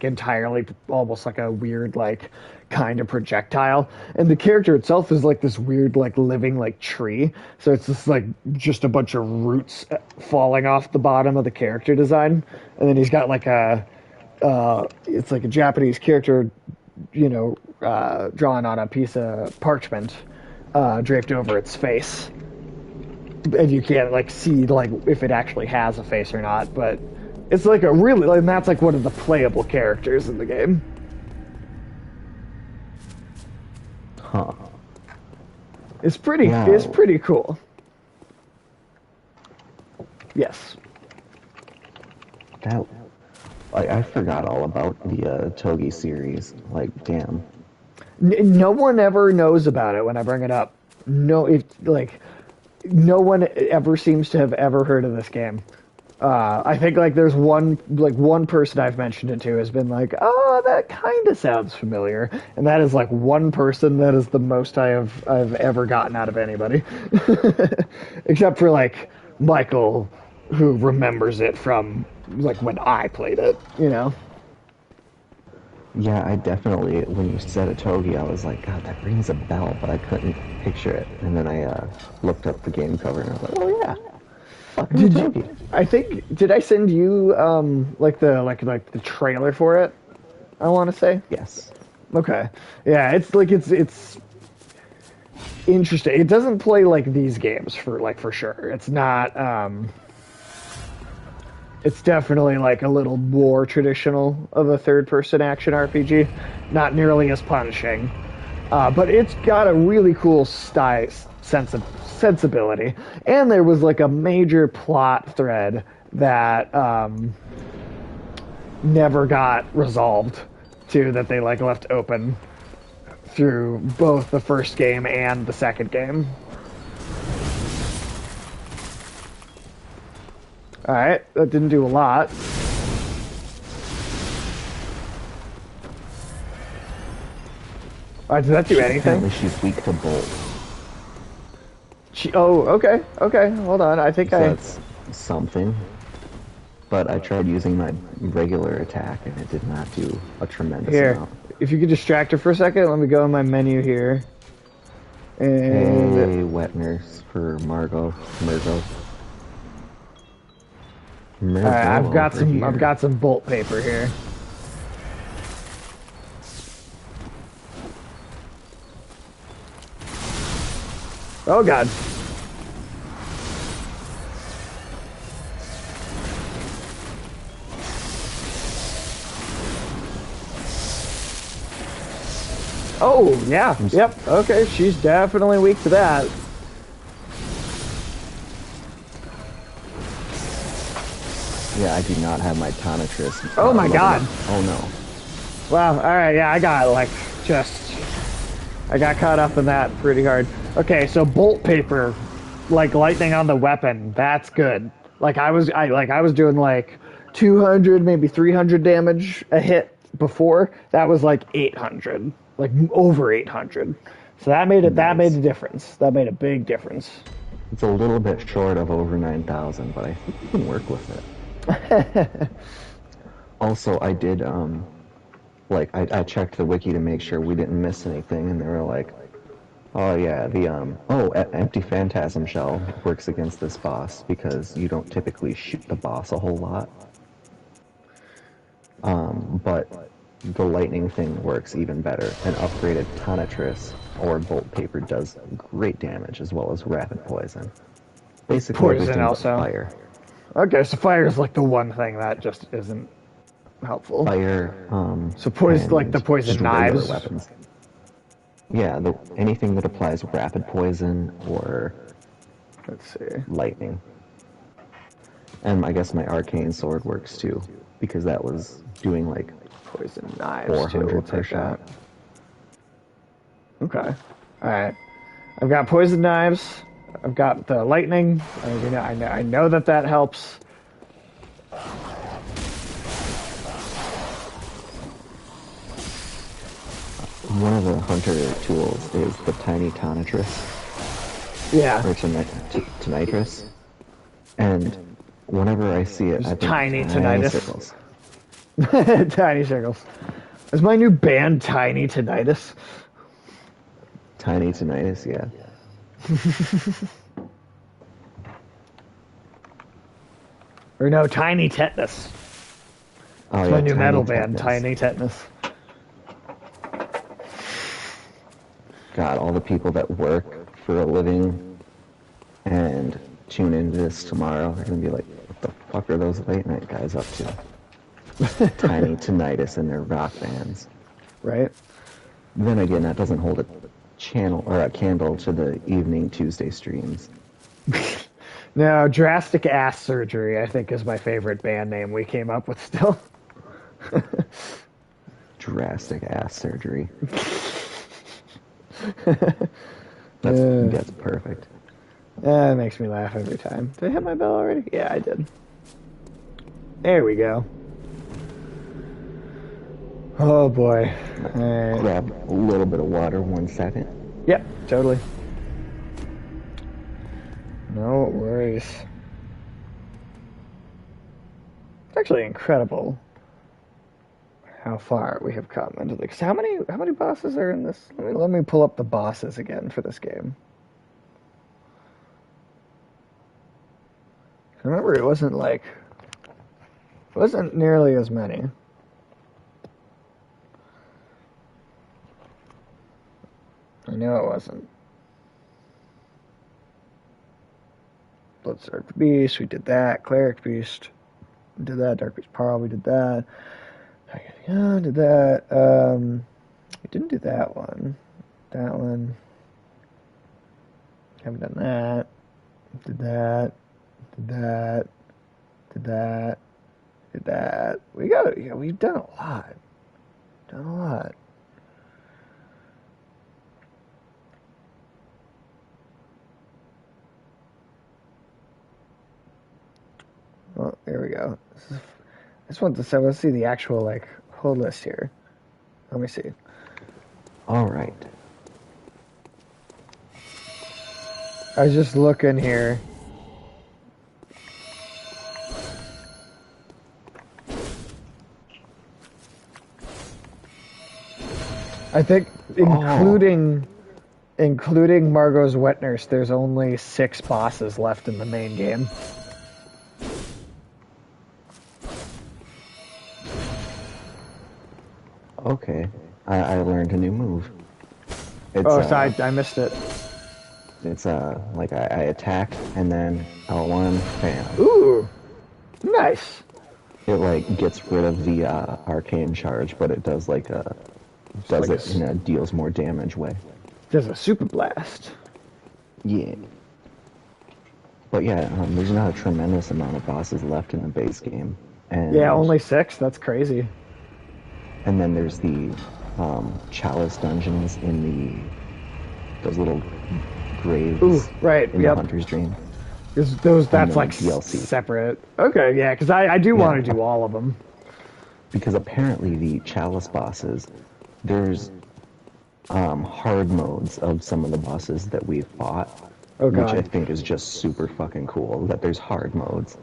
entirely almost like a weird like kind of projectile, and the character itself is like this weird like living like tree. So it's just like just a bunch of roots falling off the bottom of the character design, and then he's got like a it's like a Japanese character, drawn on a piece of parchment, draped over its face, and you can't like see like if it actually has a face or not, but it's like a really, and that's like one of the playable characters in the game. Huh. It's pretty Wow. it's pretty cool. Yes. That, I forgot all about the Togi series. Like, damn. No one ever knows about it when I bring it up. No one ever seems to have ever heard of this game. I think like there's one person I've mentioned it to has been like, oh, that kind of sounds familiar, and that is like one person. That is the most I've ever gotten out of anybody, except for like Michael, who remembers it from like when I played it. Yeah, I definitely, when you said a Togi, I was like, God, that rings a bell, but I couldn't picture it. And then I looked up the game cover, and I was like, oh yeah, fucking Did Togi. you? I think did I send you like the trailer for it? I want to say. Yes. Okay. Yeah, it's interesting. It doesn't play like these games for sure. It's not it's definitely like a little more traditional of a third person action RPG. Not nearly as punishing. But it's got a really cool style sensibility. And there was like a major plot thread that never got resolved too, that they like left open through both the first game and the second game. Alright, that didn't do a lot. Alright, did that do anything? Apparently she's weak to bolt. Okay, hold on. I think So that's something. But I tried using my regular attack, and it did not do a tremendous Here, amount. if you could distract her for a second, let me go in my menu here. And Hey, wet nurse for Margot. alright, I've got some bolt paper here. Oh god. Oh, yeah. Yep. Okay, she's definitely weak to that. Yeah, I do not have my Tonitrus. Oh my leveled god. up. Oh no. Wow. Alright, yeah, I got caught up in that pretty hard. Okay, so bolt paper, like lightning on the weapon, that's good. Like I was doing like 200, maybe 300 damage a hit before. That was like 800, like over 800. So that made a difference. That made a big difference. It's a little bit short of over 9,000, but I think we can work with it. Also, I did, I checked the wiki to make sure we didn't miss anything, and they were like, oh yeah, empty phantasm shell works against this boss because you don't typically shoot the boss a whole lot. But the lightning thing works even better. An upgraded Tonitrus or bolt paper does great damage as well as rapid poison. Basically Poison everything but also. fire. Okay, so fire is like the one thing that just isn't helpful. Fire. So poison, and like the poison just regular knives. weapons. Yeah, anything that applies rapid poison or Let's see. lightning. And I guess my arcane sword works too, because that was doing like Poison knives too. 400 We'll per take shot. that. Okay. All right. I've got poison knives. I've got the lightning. I know that helps. one of the hunter tools is the tiny tonitrus, Yeah. or tonitrus, and whenever I see it, I There's think tiny tiny tinnitus. sickles. Tiny circles. Is my new band Tiny Tinnitus? Tiny tinnitus, yeah. Or no, Tiny Tetanus. Oh It's yeah, my new tiny metal band, tetanus. Tiny Tetanus. God, all the people that work for a living and tune into this tomorrow are gonna be like, what the fuck are those late night guys up to? Tiny tinnitus in their rock bands. Right? Then again, that doesn't hold a channel or a candle to the evening Tuesday streams. No, Drastic Ass Surgery, I think, is my favorite band name we came up with still. Drastic ass surgery. Uh, That's perfect. That makes me laugh every time. Did I hit my bell already? Yeah, I did. There we go. Oh boy. Alright. Grab a little bit of water 1 second. Yep, totally. No worries. It's actually incredible how far we have come into the. How many bosses are in this? Let me pull up the bosses again for this game. Remember, it wasn't nearly as many. I know it wasn't. Bloodstark Beast, we did that. Cleric Beast, we did that. Dark Beast Pearl, we did that. Yeah, did that. We didn't do that one. That one. Haven't done that. Did that. Did that. Did that. Did that. We got it. Yeah, we've done a lot. Done a lot. Well, there we go. I just want to say, let's see the actual, whole list here. Let me see. All right. I was just looking here. I think, including Margot's wet nurse, there's only 6 bosses left in the main game. Okay. I learned a new move. It's, Oh, so I missed it. It's like I attack and then L1, bam. Ooh, nice. It like gets rid of the arcane charge, but it does like does like it in a deals more damage way. There's a super blast. Yeah. But yeah, there's not a tremendous amount of bosses left in the base game. And Yeah, only 6. That's crazy. And then there's the chalice dungeons in those little graves. Ooh, right. In the Hunter's Dream. That's like DLC. separate. Okay, yeah, because I do want to do all of them. Because apparently the chalice bosses, there's hard modes of some of the bosses that we've fought, which I think is just super fucking cool. That there's hard modes.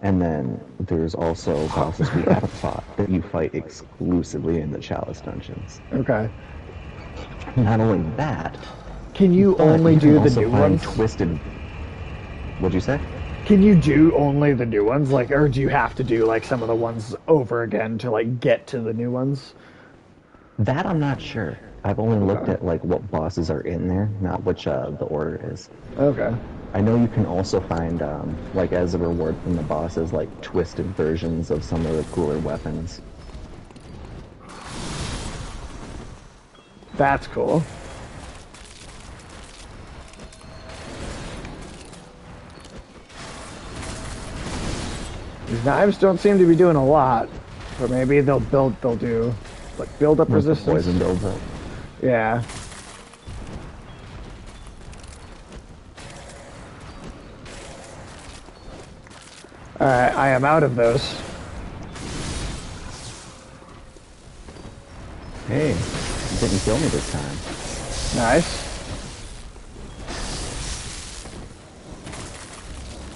And then there's also bosses we haven't fought that you fight exclusively in the chalice dungeons. Okay. Not only that, can you only do the new ones? Twisted. What'd you say? Can you do only the new ones, or do you have to do some of the ones over again to get to the new ones? That I'm not sure. I've only looked at what bosses are in there, not which the order is. Okay. I know you can also find, as a reward from the bosses, twisted versions of some of the cooler weapons. That's cool. These knives don't seem to be doing a lot, but maybe they'll do build up resistance. The poison builds up. Yeah. Alright, I am out of those. Hey, didn't kill me this time. Nice.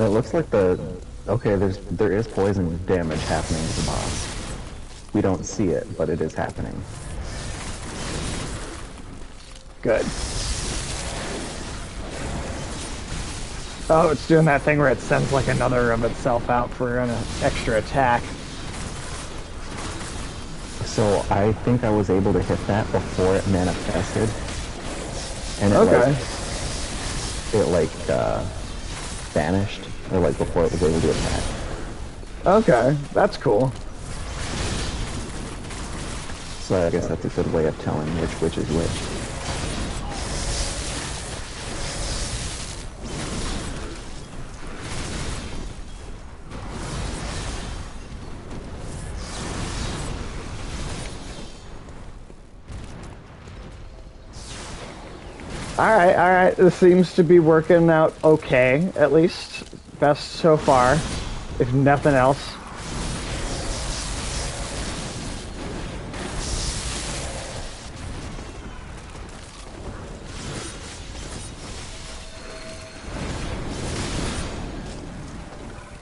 It looks like okay, there is poison damage happening to the boss. We don't see it, but it is happening. Good. Oh, it's doing that thing where it sends like another of itself out for an extra attack. So I think I was able to hit that before it manifested. And it vanished, or like before it was able to attack. Okay, that's cool. So I guess that's a good way of telling which is which. Alright, this seems to be working out okay, at least. Best so far, if nothing else.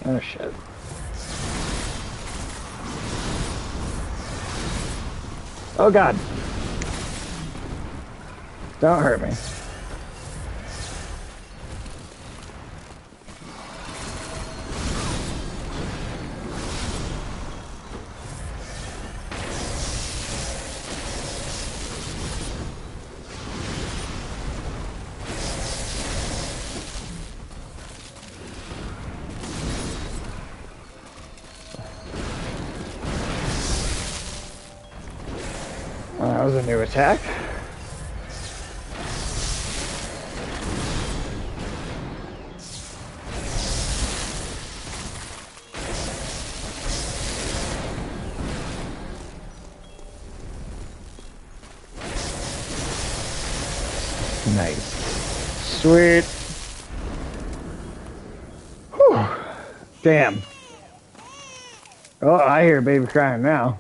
Oh shit. Oh god. Don't hurt me. Well, that was a new attack. Nice. Sweet. Whew. Damn. Oh, I hear baby crying now.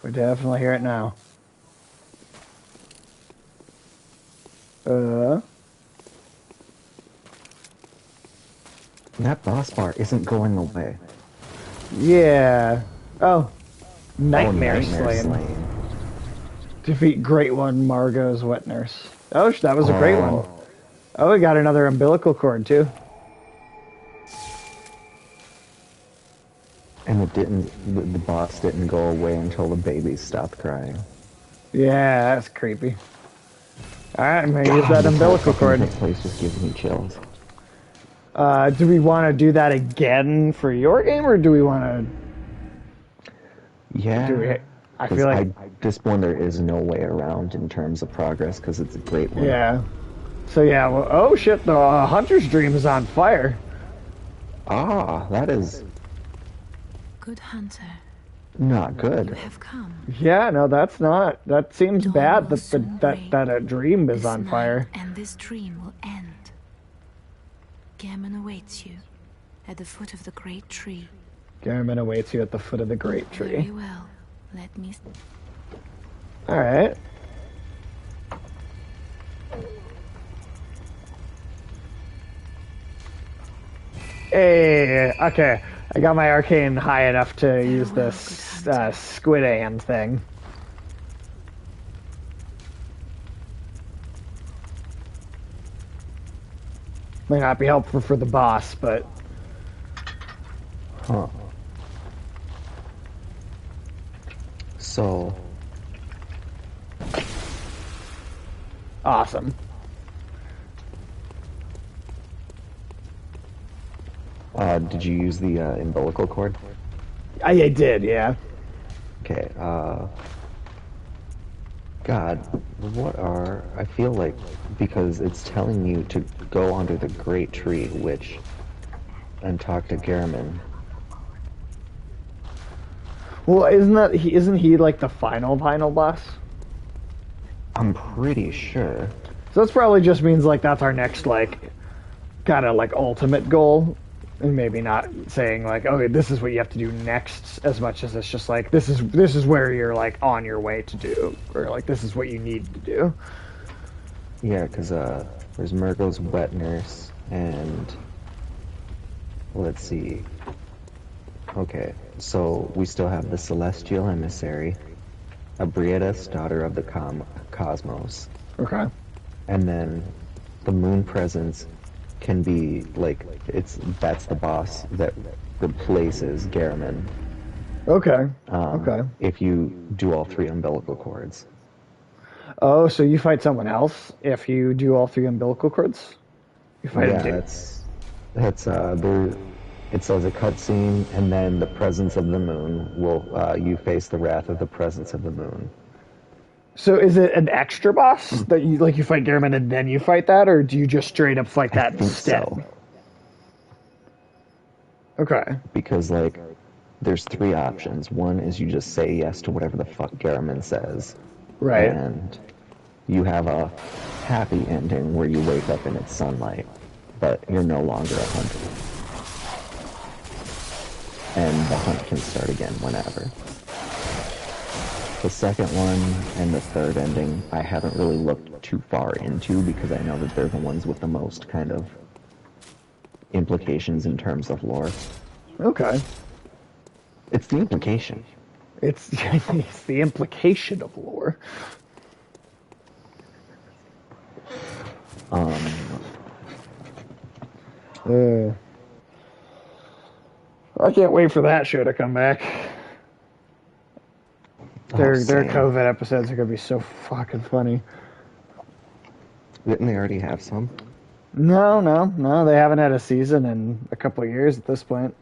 We definitely hear it now. That boss bar isn't going away. Yeah. Oh. Nightmare, Nightmare Slain. Defeat Great One, Margot's Wet Nurse. Oh, that was a great one. Oh, we got another umbilical cord, too. And it didn't, the boss didn't go away until the babies stopped crying. Yeah, that's creepy. Alright, I'm gonna use that umbilical cord. This place just gives me chills. Do we want to do that again for your game, or do we want to... Yeah. I feel like... this one there is no way around in terms of progress, because it's a great one. Yeah. So yeah, well, oh shit, the Hunter's Dream is on fire. Ah, that is... Good hunter. not good. You have come. Yeah, no, that's not... That seems Dawn bad will that soon break. that a dream is This on night fire. And this dream will end. Gammon awaits you at the foot of the great tree. Garmin awaits you at the foot of the great Very tree. well. Let me... Alright. Hey, okay. I got my arcane high enough to use well, this good hunter. squid hand thing. May not be helpful for the boss, but Huh. So, awesome. did you use the umbilical cord? I did, yeah. Okay, God, I feel like, because it's telling you to go under the great tree, and talk to Garamond. Well, isn't he like the final boss? I'm pretty sure. So this probably just means like that's our next like kind of like ultimate goal And maybe not saying like, okay, this is what you have to do next, as much as it's just like this is where you're like on your way to do, or like this is what you need to do. Yeah, because there's Murgo's wet nurse, and let's see. Okay, so we still have the celestial emissary, Abriatus, daughter of the cosmos, Okay. and then the moon presence can be like that's the boss that replaces Garamond. Okay. Okay. If you do all three umbilical cords. Oh, so you fight someone else if you do all three umbilical cords? You fight Yeah, him too. that's there. It says a cutscene, and then the presence of the moon will you face the wrath of the presence of the moon. So is it an extra boss that you fight Garamond and then you fight that, or do you just straight up fight that I think instead? so, Okay. because like there's three options. One is you just say yes to whatever the fuck Garamond says, Right. and you have a happy ending where you wake up in its sunlight, but you're no longer a hunter. And the hunt can start again whenever. The second one and the third ending, I haven't really looked too far into because I know that they're the ones with the most kind of implications in terms of lore. Okay. It's the implication. It's it's the implication of lore. I can't wait for that show to come back. Their Same. COVID episodes are gonna be so fucking funny. Didn't they already have some? No, they haven't had a season in a couple of years at this point.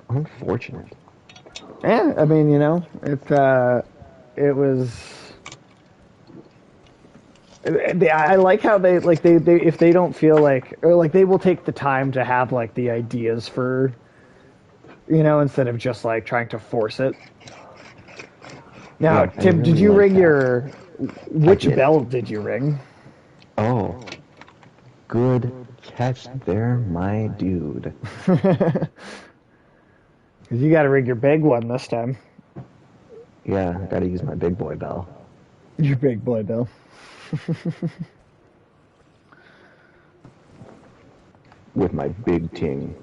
Unfortunate. Yeah, I mean, it was. I like how they if they don't feel like, or like, they will take the time to have like the ideas for, instead of just like trying to force it. Now, Yeah, I Tim, did really you like ring that. which did. bell did you ring? Oh, good catch there, my dude. Because you got to ring your big one this time. Yeah, I gotta use my big boy bell. Your big boy bell. With my big ting.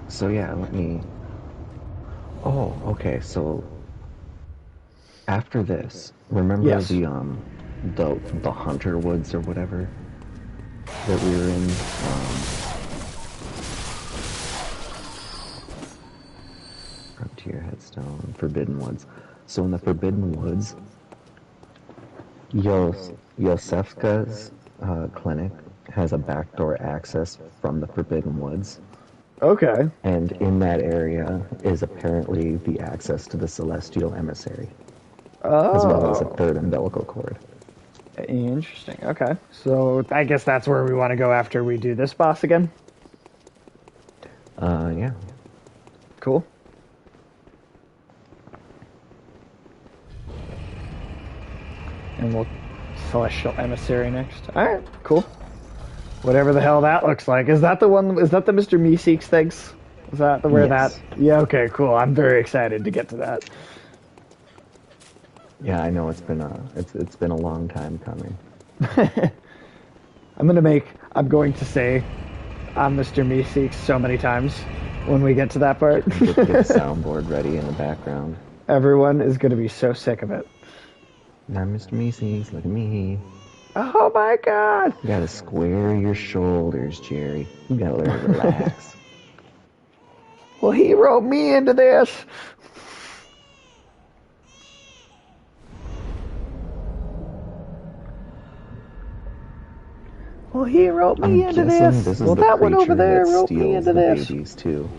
So yeah, let me... Oh, okay, so... After this, remember Yes. the Hunter Woods or whatever that we were in? Frontier Headstone, Forbidden Woods. So in the Forbidden Woods, Yosefka's clinic has a backdoor access from the Forbidden Woods. Okay. And in that area is apparently the access to the Celestial Emissary, as well as a Oh, third umbilical cord. interesting. Okay. So I guess that's where we want to go after we do this boss again. Yeah. Cool. And we'll Celestial Emissary next. Alright, cool. Whatever the hell that looks like. Is that the one, is that the Mr. Meeseeks things? Is that the where Yes. that? Yeah, okay, cool. I'm very excited to get to that. Yeah, I know it's been a long time coming. I'm going to say I'm Mr. Meeseeks so many times when we get to that part. Get the soundboard ready in the background. Everyone is going to be so sick of it. Now, Mr. Meeseeks, look at me. Oh my god! You gotta square your shoulders, Jerry. You gotta learn to relax. Well, he wrote me into this. Well, he wrote I'm me into guessing this. this is Well, the that one over creature there that wrote me steals into the this. babies too.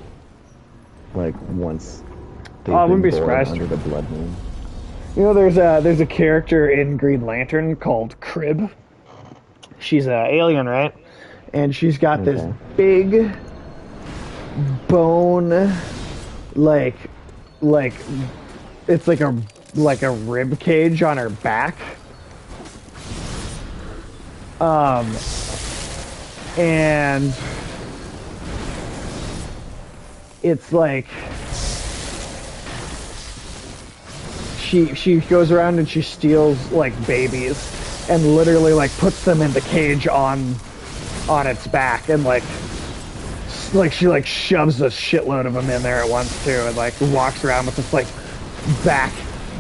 Like once they've Oh, I been wouldn't be born surprised. under the blood moon. There's a character in Green Lantern called Crib. She's an alien, right? And she's got this Okay. big bone, like it's like a rib cage on her back. And it's like she goes around and she steals like babies and literally like puts them in the cage on its back and like she like shoves a shitload of them in there at once too and like walks around with this like back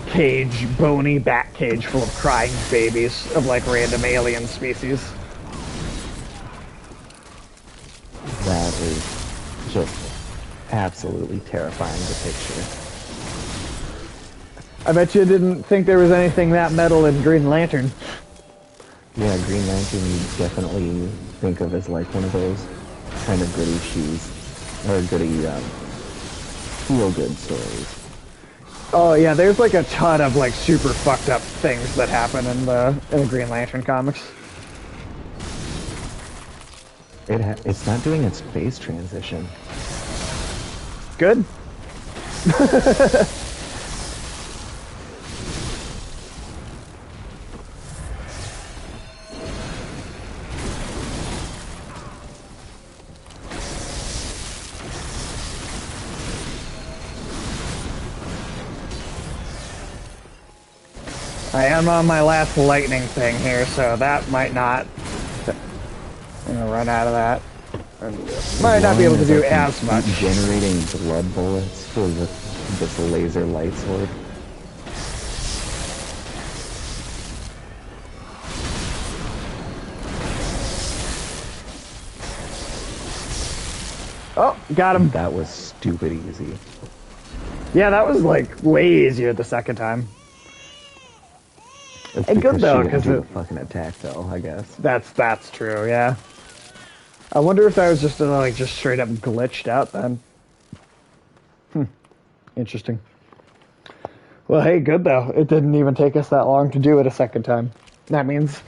cage, bony back cage full of crying babies of like random alien species. That is just absolutely terrifying to picture. I bet you didn't think there was anything that metal in Green Lantern. Yeah, Green Lantern you definitely think of as like one of those kind of goody shoes, or goody feel-good stories. Oh yeah, there's like a ton of like super fucked up things that happen in the Green Lantern comics. It's not doing its phase transition. Good. I am on my last lightning thing here, so that might not. I'm gonna run out of that. Might not be able to do as much. Generating blood bullets for this laser light sword. Oh, got him. That was stupid easy. Yeah, that was like way easier the second time. It's And good because though, she didn't because do the fucking attack though, I guess. that's true. Yeah. I wonder if that was just like just straight up glitched out then. Interesting. Well, hey, good though. It didn't even take us that long to do it a second time. That means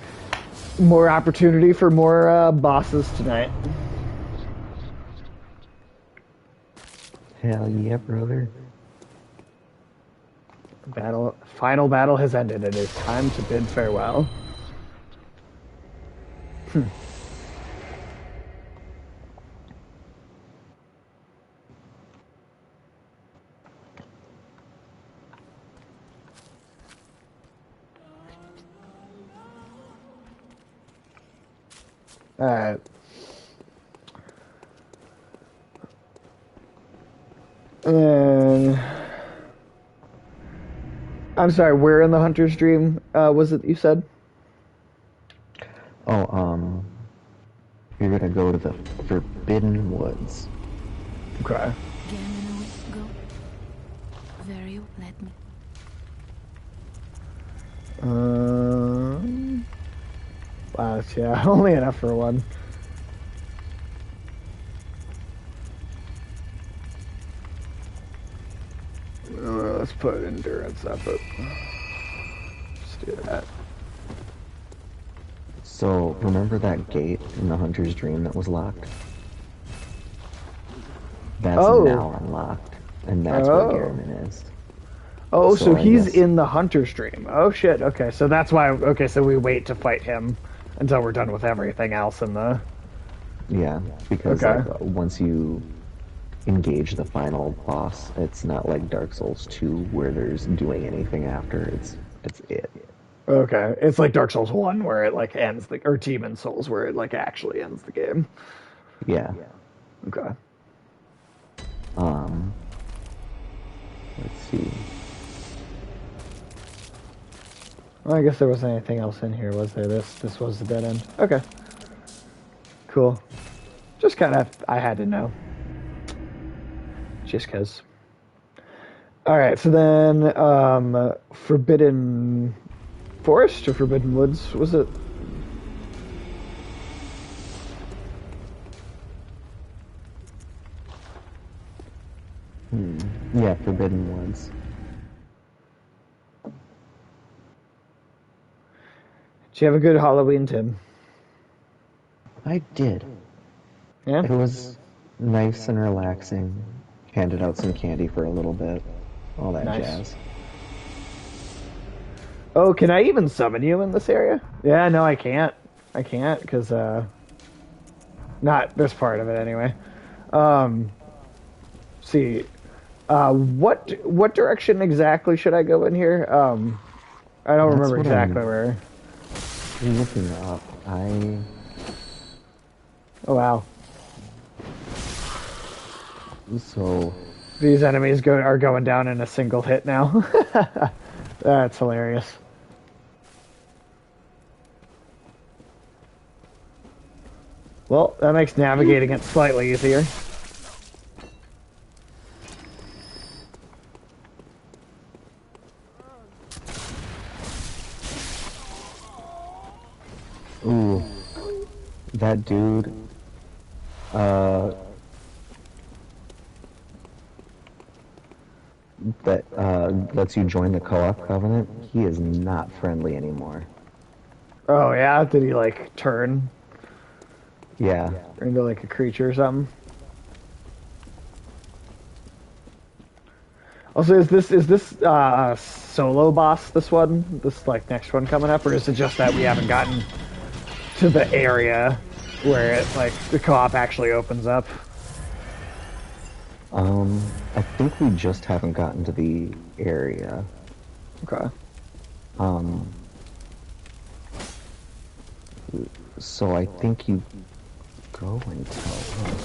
more opportunity for more bosses tonight. Hell yeah, brother. Final battle has ended. It is time to bid farewell. Alright. And I'm sorry, where in the Hunter's Dream was it you said? Oh, you're gonna go to the Forbidden Woods. Okay. Go. Very well, let me. Wow, yeah, only enough for one. Let's put endurance up it. Let's do that. So, remember that gate in the Hunter's Dream that was locked? That's now unlocked, and that's where Garriman is. Oh, so I he's guess- in the Hunter's Dream. Oh shit. Okay, so that's why. Okay, so we wait to fight him until we're done with everything else in the. Yeah, because Okay. like, once you engage the final boss, it's not like Dark Souls 2 where there's doing anything after. It's it. Okay, it's like Dark Souls 1 where it like ends the, or Demon Souls where it like actually ends the game. Yeah. Okay. Let's see. Well, I guess there wasn't anything else in here, was there? This was the dead end. Okay. Cool. Just kind of, I had to know. Just cause. All right, so then Forbidden Forest or Forbidden Woods, was it? Yeah, Forbidden Woods. Did you have a good Halloween, Tim? I did. Yeah? It was nice and relaxing. Handed out some candy for a little bit. All that Nice. jazz. Oh, can I even summon you in this area? Yeah, no, I can't. I can't because not this part of it anyway. Um, see, what direction exactly should I go in here? I don't That's remember what exactly I'm where. looking up. Oh wow, So, these enemies are going down in a single hit now. That's hilarious. Well, that makes navigating it slightly easier. ooh, that dude, uh, that lets you join the co-op covenant, he is not friendly anymore. Oh yeah, did he like turn Yeah. into like a creature or something? Also, is this solo boss? This one, this like next one coming up, or is it just that we haven't gotten to the area where it like the co-op actually opens up? I think we just haven't gotten to the area. Okay. Um, so I think you go and tell him.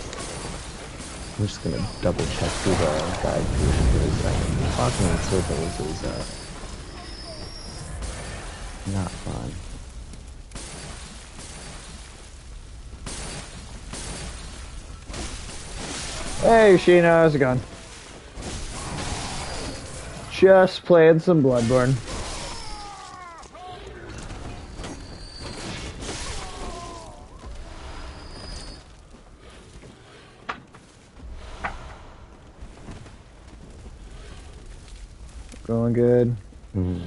I'm just gonna double check through the guide page because talking in circles is not fun. Hey, Sheena, how's it going? Just playing some Bloodborne. Going good. Mm.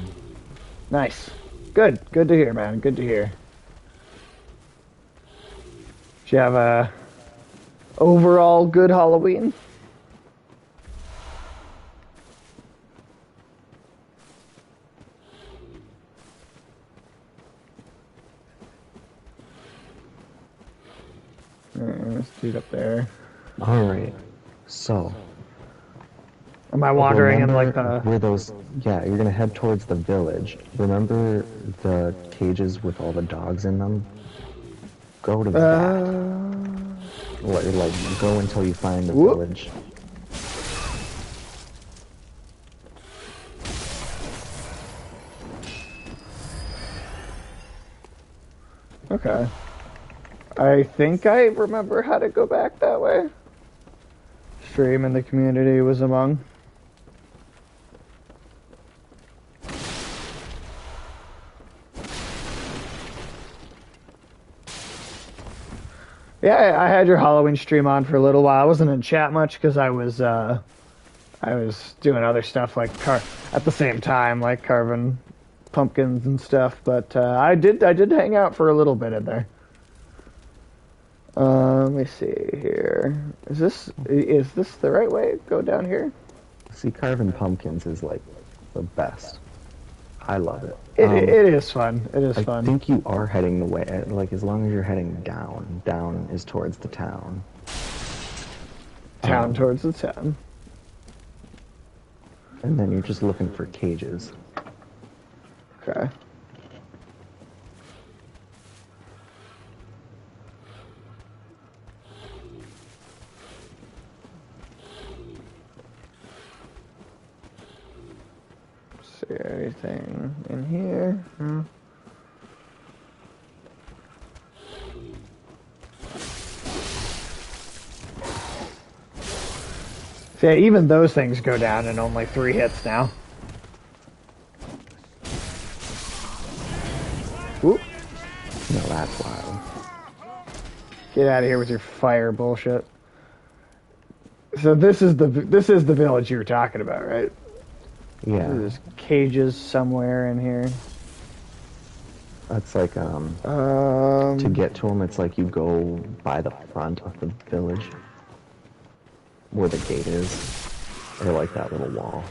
Nice. Good. Good to hear, man. Good to hear. Did you have a overall good Halloween? Let's dude up there. All right. So Am I wandering in remember like the? where those? Yeah, you're gonna head towards the village. Remember the cages with all the dogs in them? Go to that. Like go until you find the Whoop. village. Okay. I think I remember how to go back that way. Stream in the community was among. Yeah, I had your Halloween stream on for a little while. I wasn't in chat much because I was doing other stuff like at the same time, like carving pumpkins and stuff. But I did hang out for a little bit in there. Let me see here. Is this the right way? Go down here. See, carving pumpkins is like the best. I love it. It is fun. It is I fun. think you are heading the way, like as long as you're heading down, down is towards the town. Town towards the town. And then you're just looking for cages. Okay. See anything in here? So yeah, even those things go down in only 3 hits now. Whoop. No, that's wild. Get out of here with your fire bullshit. So this is the village you were talking about, right? Yeah, There's cages somewhere in here. that's like to get to them. It's like you go by the front of the village, where the gate is, or like that little wall.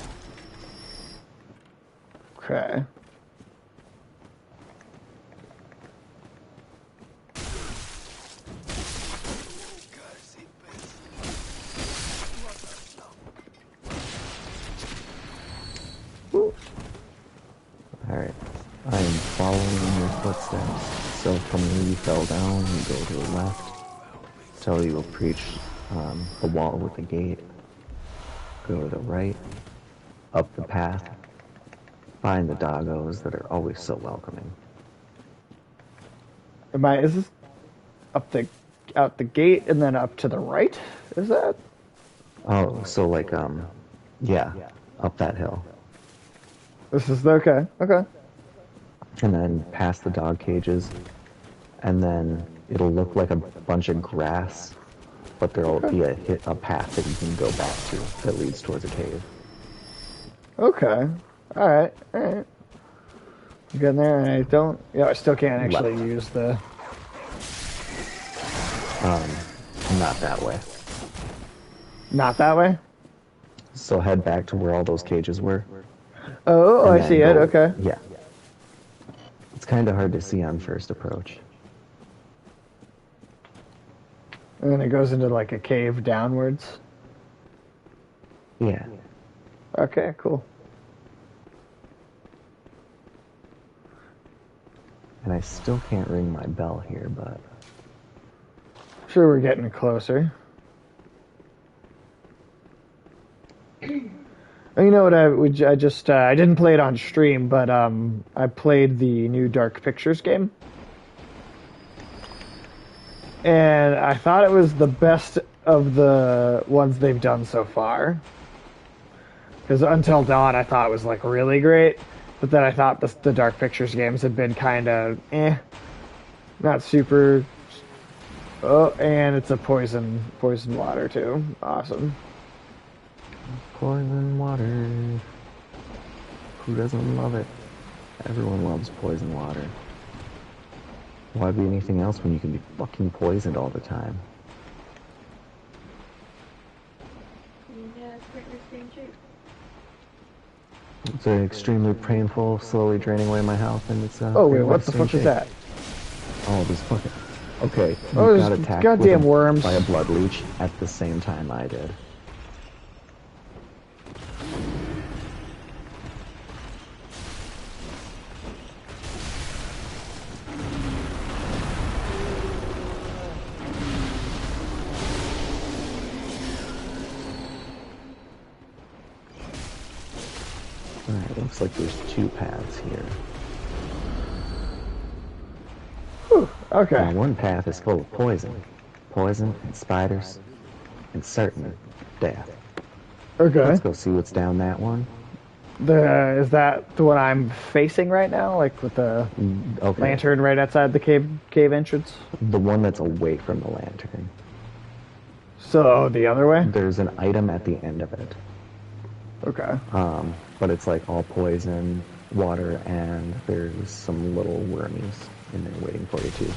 Okay. So from where you fell down, you go to the left till you approach the wall with the gate. Go to the right, up the path, find the doggos that are always so welcoming. Is this out the gate and then up to the right? Is that? Oh, so like, yeah, up that hill. This is okay. Okay. And then past the dog cages, and then it'll look like a bunch of grass, but there'll be a path that you can go back to that leads towards a cave. Okay. All right. All right. Getting there, and I don't. Yeah, I still can't actually Left. use the. Not that way. Not that way. So head back to where all those cages were. Oh, and I then see it. go- Okay. Yeah. It's kind of hard to see on first approach. And then it goes into like a cave downwards. Yeah. Okay, cool. And I still can't ring my bell here, but Sure, we're getting closer. Oh, you know what? I just I didn't play it on stream, but I played the new Dark Pictures game, and I thought it was the best of the ones they've done so far. Because Until Dawn, I thought was like really great, but then I thought the Dark Pictures games had been kind of not super. Oh, and it's a poison water too. Awesome. poison water. Who doesn't love it? Everyone loves poison water. Why be anything else when you can be fucking poisoned all the time? Yeah, it's pretty same shape. It's extremely painful, slowly draining away my health, and it's Oh wait, what the fuck is that? Oh, this fucking. Okay, Oh, you got there's attacked goddamn worms. by a blood leech at the same time I did. Alright, looks like there's two paths here. Whew, okay. Now, one path is full of poison. Poison and spiders and certain death. Okay. Let's go see what's down that one. Is that the one I'm facing right now? Like with the Okay. lantern right outside the cave entrance? The one that's away from the lantern. So the other way? There's an item at the end of it. Okay. But it's like all poison, water, and there's some little wormies in there waiting for you too.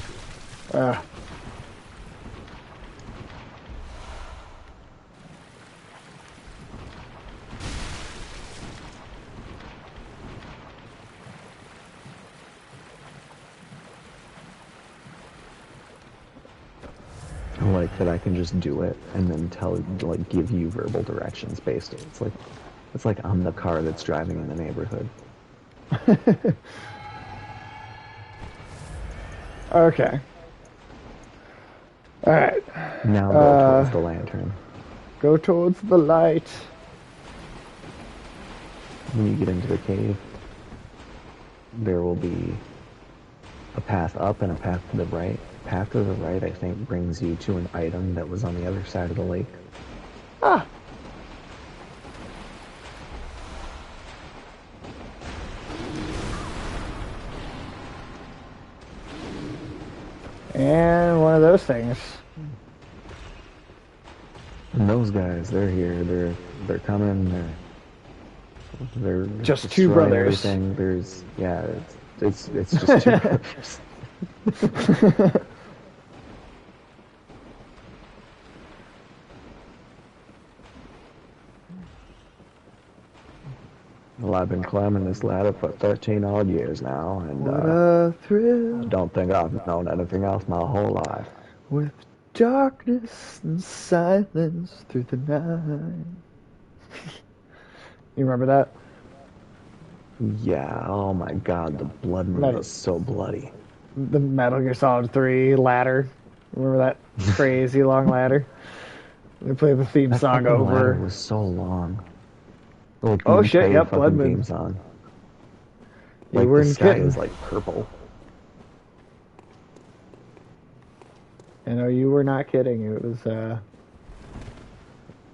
I like that I can just do it and then give you verbal directions based. It's like I'm the car that's driving in the neighborhood. Okay. All right. Now go towards the lantern. Go towards the light. When you get into the cave, there will be a path up and a path to the right. Path to the right, I think, brings you to an item that was on the other side of the lake. Ah. And one of those things. And those guys, they're here. They're coming. They're Just two destroying brothers. Everything. It's just two brothers. Well, I've been climbing this ladder for 13 odd years now, and What a thrill I don't think I've known anything else my whole life. with darkness and silence through the night. You remember that? Yeah, oh my god, the blood moon Nice. is so bloody. The Metal Gear Solid 3 ladder. Remember that crazy long ladder? They play the theme That song fucking ladder over. was so long. Like, the Oh shit! entire Yep, Blood fucking Moon. game's on. You Like, the weren't sky kidding. is, like, purple. I know you were not kidding. It was like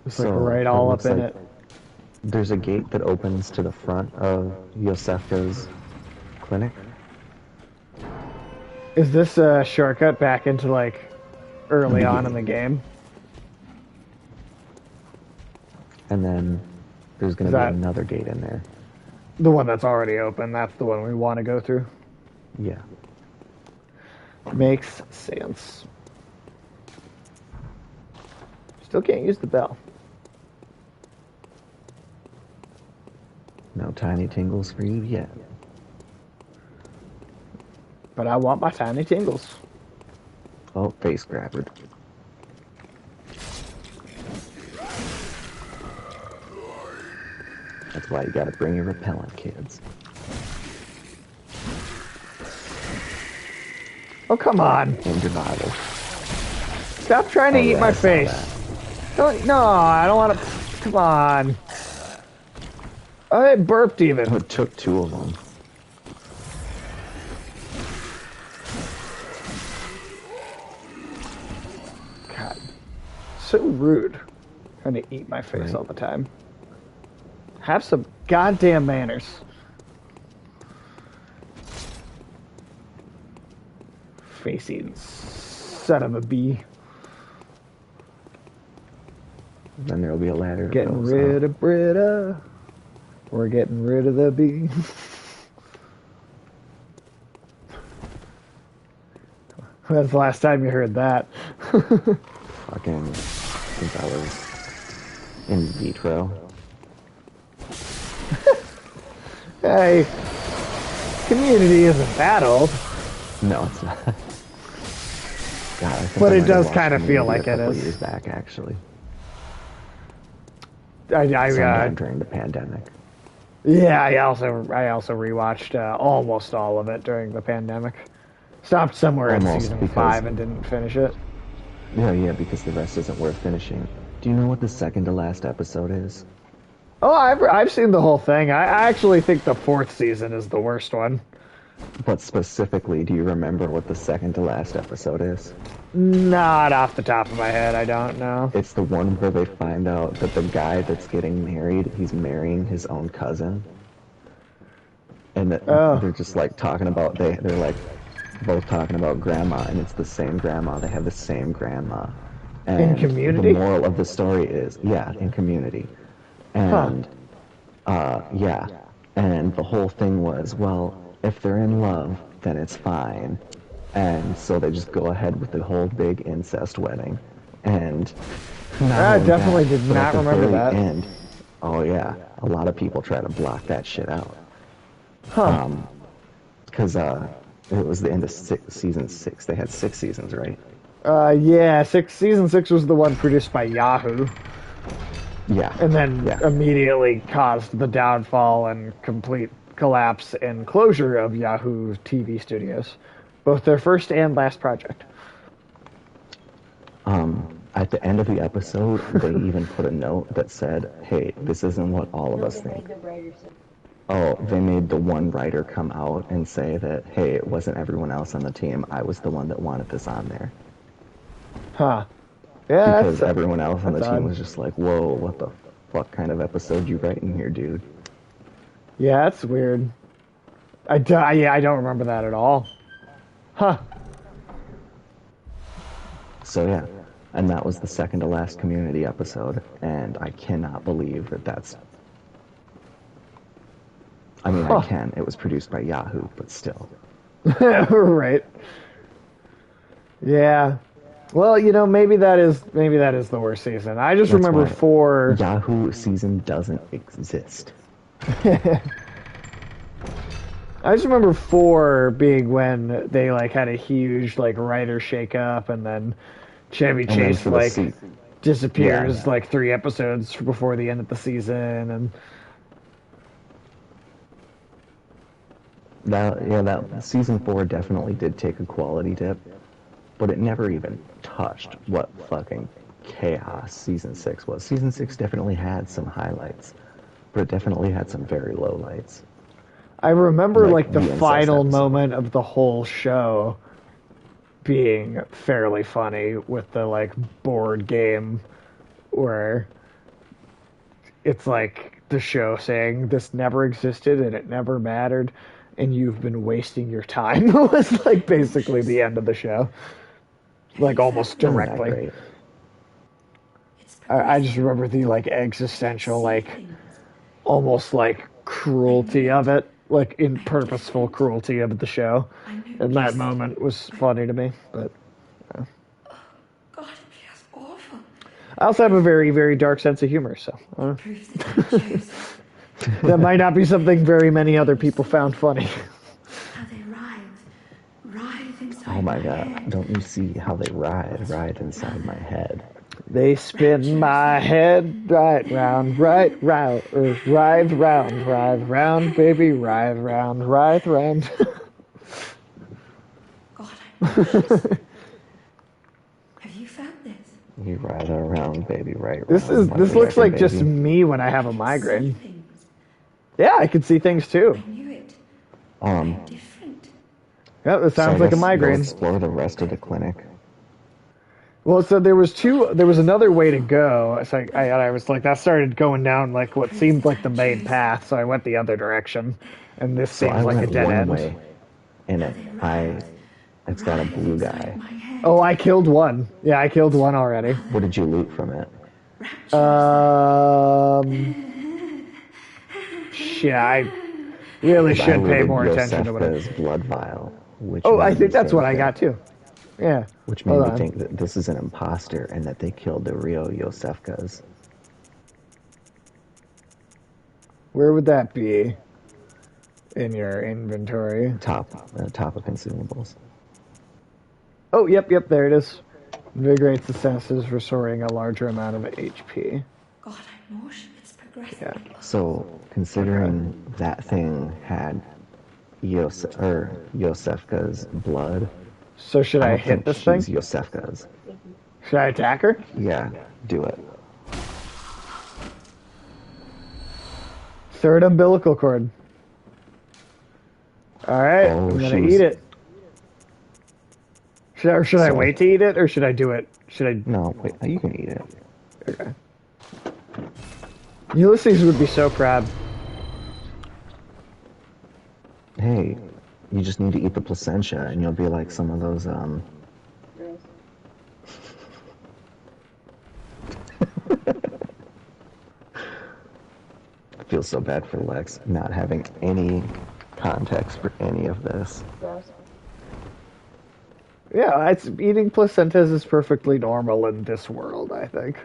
So, right it all up looks in like it. there's a gate that opens to the front of Yosefka's clinic. Is this a shortcut back into like early on in the Beginning. game? And then there's Is gonna be that another gate in there. the one that's already open? That's the one we want to go through. Yeah. Makes sense. Still can't use the bell. No tiny tingles for you yet. But I want my tiny tingles. Oh, face grabber. That's why you gotta bring your repellent, kids. Oh, come on. And your Bible. Stop trying to Oh, eat yeah, my I saw face. that. Don't, no, I don't want to. Come on. I burped Oh, even. it took two of them. God. So rude. Trying to eat my face Right. all the time. Have some goddamn manners. Facing son of a bee. Then there'll be a ladder that Getting goes rid up. of Britta. We're getting rid of the bee. When's the last time you heard that? Fucking since I was in vitro. Hey, community isn't that old. No, it's not. God, I think But I it might have does watched kinda feel Community like it a couple is. years back, actually. I Sometime during the pandemic. yeah, I also rewatched almost all of it during the pandemic. Stopped somewhere at Almost, season because 5 and didn't finish it. yeah, because the rest isn't worth finishing. Do you know what the second to last episode is? Oh, I've seen the whole thing. I actually think the 4th season is the worst one. But specifically, do you remember what the second to last episode is? Not off the top of my head, I don't know. It's the one where they find out that the guy that's getting married, he's marrying his own cousin. And that Oh, they're just like talking about, they're like both talking about grandma, and it's the same grandma. They have the same grandma. in And the Community? moral of the story is, yeah, in Community. Huh. And, yeah. And the whole thing was, well, if they're in love, then it's fine. And so they just go ahead with the whole big incest wedding. And not I only definitely that, did but at not the remember very that. end, oh yeah, a lot of people try to block that shit out. Huh. Because it was the end of season 6. They had 6 seasons, right? Yeah, season 6 was the one produced by Yahoo, Yeah. and then Yeah. immediately caused the downfall and complete collapse and closure of Yahoo TV studios, both their first and last project. At the end of the episode, they even put a note that said, hey, this isn't what all of us think. Oh, they made the one writer come out and say that, hey, it wasn't everyone else on the team. I was the one that wanted this on there. Huh. Yeah, Because everyone else on the that's team odd. was just like, whoa, what the fuck kind of episode you writing here, dude? Yeah, that's weird. Yeah, I don't remember that at all. Huh. So yeah, and that was the second to last Community episode, and I cannot believe that that's... I mean, Huh. I can. It was produced by Yahoo, but still. Right. Yeah. Well, maybe that is the worst season. I just That's remember why 4. Yahoo season doesn't exist. I just remember 4 being when they like had a huge like writer shakeup, and then Chevy And then Chase for the like disappears Yeah. like 3 episodes before the end of the season, and that season 4 definitely did take a quality dip, but it never even touched what fucking chaos season 6 was. Season 6 definitely had some highlights, but it definitely had some very low lights. I remember like the the incest final episode. moment of the whole show being fairly funny with the like board game where it's like the show saying this never existed and it never mattered and you've been wasting your time was like basically the end of the show. Like almost Wasn't that directly. great? I just remember the like existential, like almost like cruelty of it, like in purposeful cruelty of the show. And that moment was funny to me. But God, it feels awful. I also have a very, very dark sense of humor, so Proves that I chose that might not be something very many other people found funny. how they writhe inside Oh my my god, head. don't you see how they ride inside my head? They spin my head right round, or writhe round, baby, writhe round. God, I'm nauseous. Have you found this? You ride around, baby, right This round. this looks like just baby. me when I have a See migraine. things. Yeah, I can see things too. I knew it. Um, Different. Yeah, that so I sounds like a guess migraine. Go explore the rest of the clinic. Well, so there was another way to go. So I was like, that started going down like what seemed like the main path. So I went the other direction, and this So seems I like a went dead one end. way, and it's got a blue guy. My head. Oh, I killed one. Yeah, I killed one already. What did you loot from it? Shit, I really should I pay looted more attention to what. Yosefka's blood vial, which Oh, made I me think that's what I that- got too. Yeah. Which made Hold me on. think that this is an imposter and that they killed the real Yosefkas. Where would that be in your inventory? Top of consumables. Oh, yep, there it is. Invigorates the senses, restoring a larger amount of HP. God, I'm nauseous. It's progressing. Yeah. So, considering that thing had Yosefka's blood, So should I don't hit think this thing? she's Yosefka's. Should I attack her? Yeah, do it. Third umbilical cord. Alright, Oh, I'm she gonna was- eat it. Should I So- wait to eat it, or should I do it? Should I... No, wait, you can eat it. Okay. Ulysses would be so proud. Hey, you just need to eat the placentia and you'll be like some of those, I feel so bad for Lex not having any context for any of this. Yeah, eating placentas is perfectly normal in this world, I think.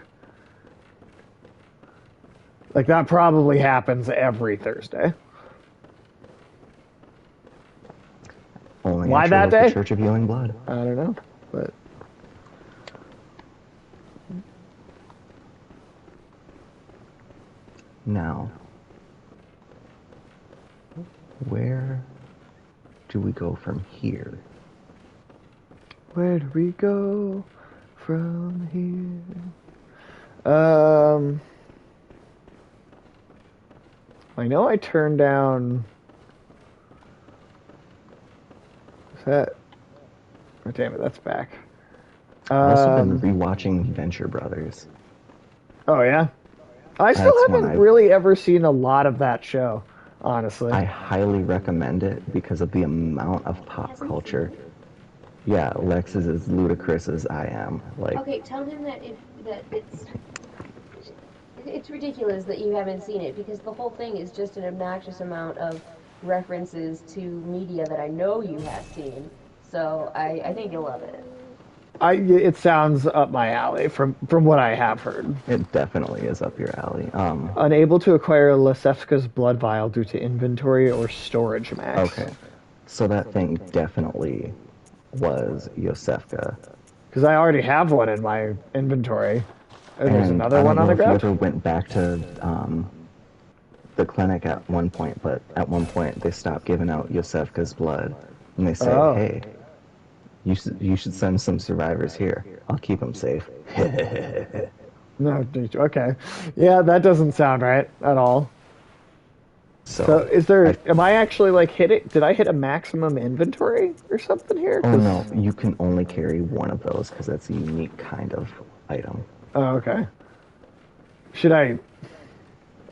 Like, that probably happens every Thursday. Only Why at your that local day? Church of Healing Blood. I don't know, but... Now, where do we go from here? Where do we go from here? I know I turned down... Is that... Oh, damn it, that's back. I've also been rewatching Venture Brothers. Oh, yeah? I still That's one haven't I- really ever seen a lot of that show, honestly. I highly recommend it because of the amount of pop culture. Yeah, Lex is as ludicrous as I am. Like, Okay, tell him that it's ridiculous that you haven't seen it because the whole thing is just an obnoxious amount of references to media that I know you have seen. So I think you'll love it. It sounds up my alley from what I have heard. it definitely is up your alley. Unable to acquire Lesefka's blood vial due to inventory or storage max. Okay. So that thing definitely was Yosefka. Because I already have one in my inventory. And there's another I don't one on know the if you ground? ever went back to the clinic at one point, but at one point they stopped giving out Yosefka's blood, and they say, Oh. "Hey, you should send some survivors here. I'll keep them safe." No, okay. Yeah, that doesn't sound right at all. So is there, am I actually like did I hit a maximum inventory or something here? Oh no, you can only carry one of those because that's a unique kind of item. Oh, okay. Should I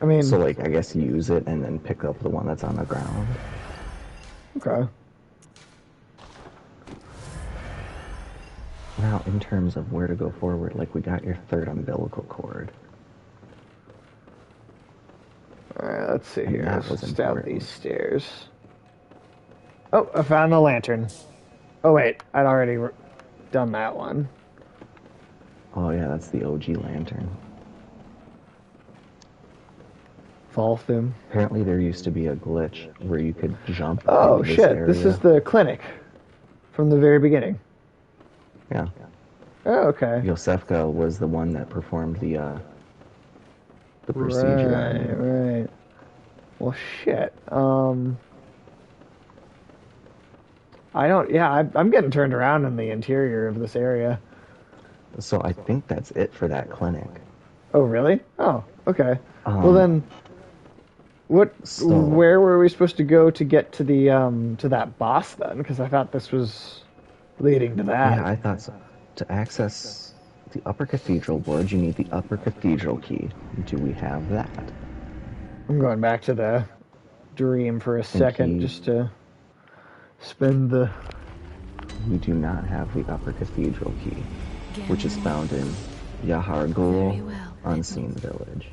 mean... So like, I guess use it and then pick up the one that's on the ground. Okay. Now, in terms of where to go forward, like we got your third umbilical cord. Alright, let's see here. that was Let's down important. these stairs. Oh, I found the lantern. Oh wait, I'd already done that one. Oh yeah, that's the OG lantern. Fall through. Apparently there used to be a glitch where you could jump Oh into this shit, area. this is the clinic from the very beginning. Yeah. Oh, okay. Yosefka was the one that performed the procedure. Right. Well, shit. I don't. Yeah, I'm getting turned around in the interior of this area. So I think that's it for that clinic. Oh, really? Oh, okay. Well Um, then, So- where were we supposed to go to get to the to that boss then? Because I thought this was leading to that. Yeah, I thought so. To access the upper cathedral ward, you need the upper cathedral key. Do we have that? I'm going back to the dream for a second he- just to spend the. We do not have the upper cathedral key, which is found in Yahar Very Ghul, well. Unseen Village.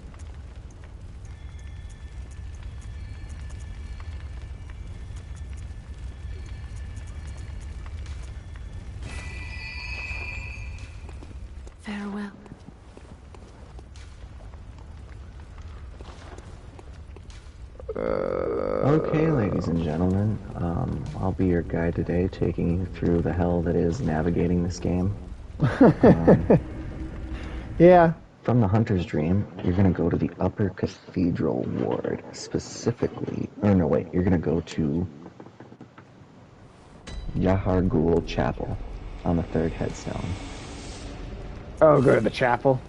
Farewell. Okay, ladies and gentlemen, I'll be your guide today, taking you through the hell that is navigating this game. Yeah. From the Hunter's Dream, you're going to go to the Upper Cathedral Ward, specifically... Oh, no, wait, you're going to go to Yahar Ghul Chapel on the third headstone. Oh, go to the chapel.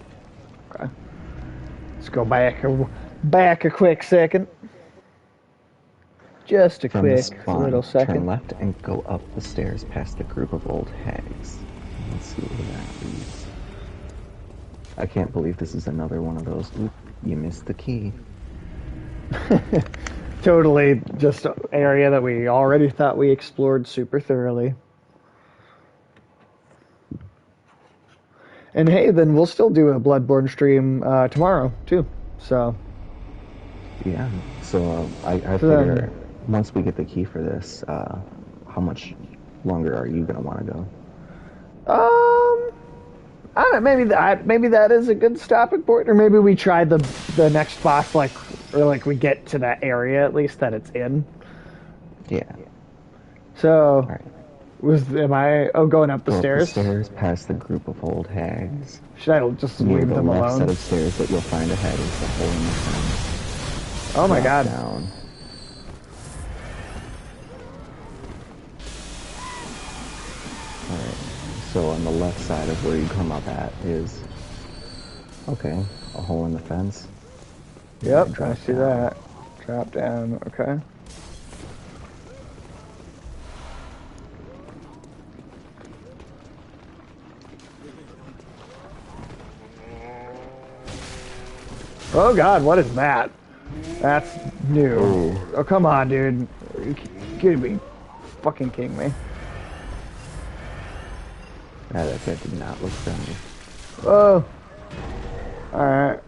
Okay. Let's go back a quick second. Just a From the quick spawn, little turn second. left and go up the stairs past the group of old hags. Let's see where that leads. I can't believe this is another one of those, oop, you missed the key. Totally just an area that we already thought we explored super thoroughly. And hey, then we'll still do a Bloodborne stream tomorrow, too. So, Yeah, so I So figure then- once we get the key for this, how much longer are you going to want to go? I don't know, maybe that is a good stopping point, or maybe we try the next boss, or we get to that area at least that it's in. Yeah. So, All right. going up the Go stairs? up the stairs past the group of old hags. Should I just Near leave the them left set alone? of stairs that you'll find ahead is the hole in the fence. Oh my Drop god. Down. Alright, so on the left side of where you come up at is, okay, a hole in the fence. Yep, Drop I see down. that. Drop down, okay. Oh god, what is that? That's new. Ooh. Oh, come on, dude. Are you kidding me? Fucking kidding me. Yeah, that did not look friendly. Oh. Alright.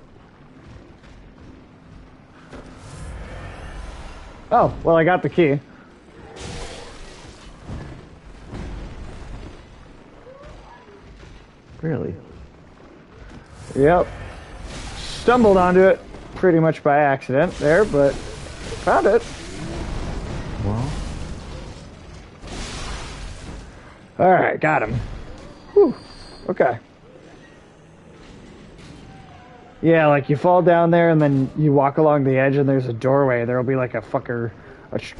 Oh, well, I got the key. Really? Yep. Stumbled onto it pretty much by accident there, but found it. Well, Alright, got him. Whew. Okay. Yeah, like you fall down there and then you walk along the edge and there's a doorway. There'll be like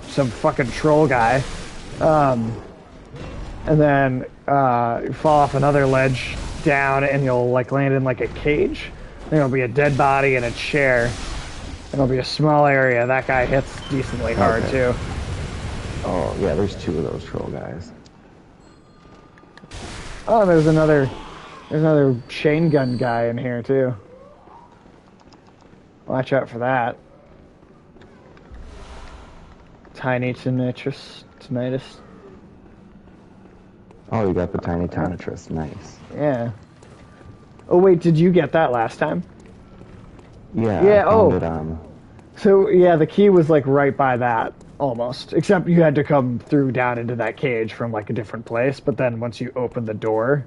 some fucking troll guy. And then you fall off another ledge down and you'll like land in like a cage. There'll be a dead body and a chair. It'll be a small area. That guy hits decently hard too. Oh, yeah, there's 2 of those troll guys. Oh, there's another chain gun guy in here too. Watch out for that. Tiny tinnitus. Oh, you got the tiny tonitrus. Nice. Yeah. Oh wait, did you get that last time? Yeah. Yeah. I found it, So yeah, the key was like right by that almost. Except you had to come through down into that cage from like a different place. But then once you open the door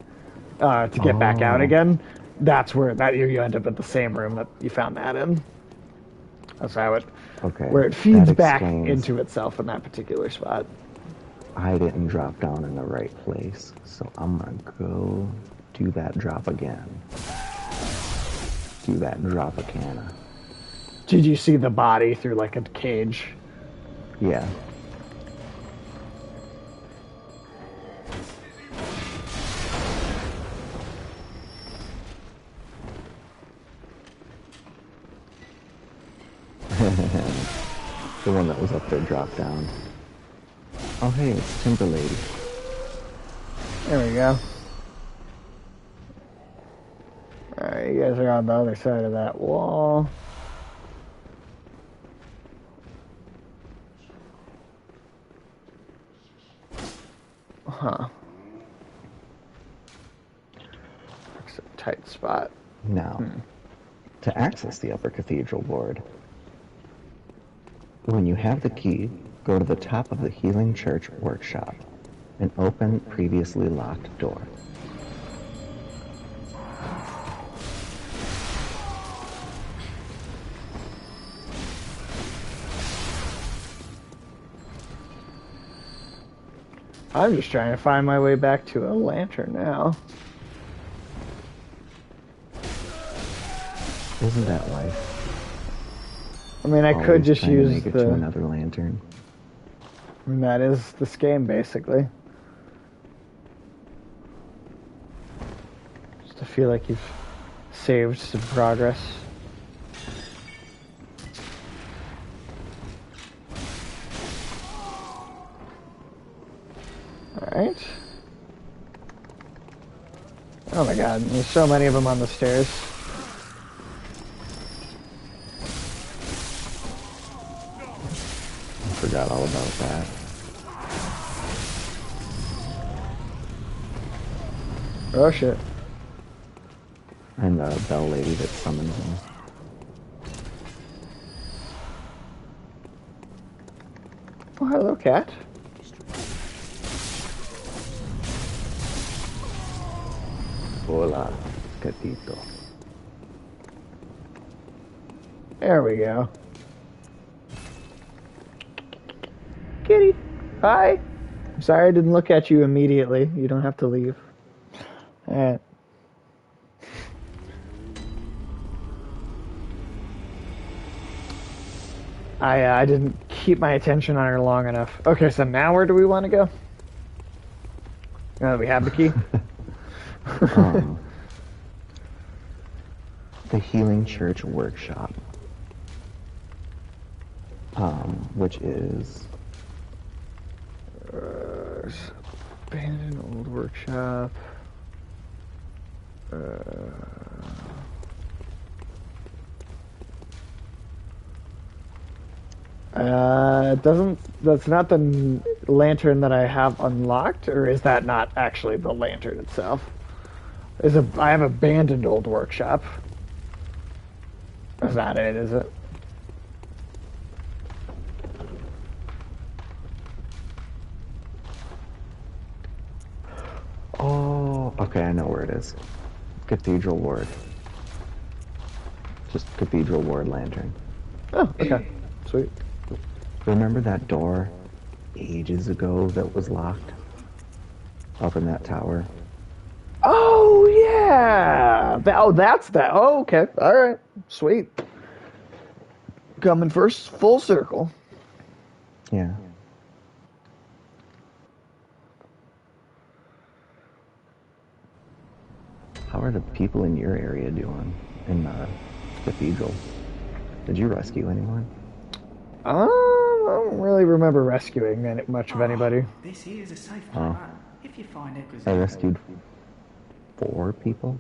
to get back out again, that's where you end up at the same room that you found that in. That's how it. Okay. Where it feeds that back explains into itself in that particular spot. I didn't drop down in the right place, so I'm gonna go do that drop again. Do that drop again. Did you see the body through like a cage? Yeah. The one that was up there dropped down. Oh hey, it's Timber Lady. There we go. Alright, you guys are on the other side of that wall. Huh. It's a tight spot. Now, to access the upper cathedral ward, when you have the key, go to the top of the Healing Church workshop and open previously locked door. I'm just trying to find my way back to a lantern now. Isn't that life? I mean, I could Always just trying to use make it to another lantern. I mean, that is this game, basically. Just to feel like you've saved some progress. Alright. Oh my god, there's so many of them on the stairs. I forgot all about that. Oh shit. And the bell lady that summons him. Oh, hello, cat. Hola, gatito. There we go. Kitty, hi. I'm sorry I didn't look at you immediately. You don't have to leave. Alright. I didn't keep my attention on her long enough. Okay, so now where do we want to go? Now that we have the key? The Healing Church workshop. Which is... abandoned old workshop. That's not the lantern that I have unlocked, or is that not actually the lantern itself? I have abandoned old workshop. That's not it, is it? Oh, okay, I know where it is. Cathedral Ward. Just Cathedral Ward lantern. Oh, okay. Sweet. Remember that door ages ago that was locked? Up in that tower? Oh yeah. Oh, that's that. Oh, okay. All right. Sweet. Coming first, full circle. Yeah. How are the people in your area doing in the cathedral? Did you rescue anyone? I don't really remember rescuing much of anybody. This is a safe Oh. plan. If you find it, I rescued 4 people.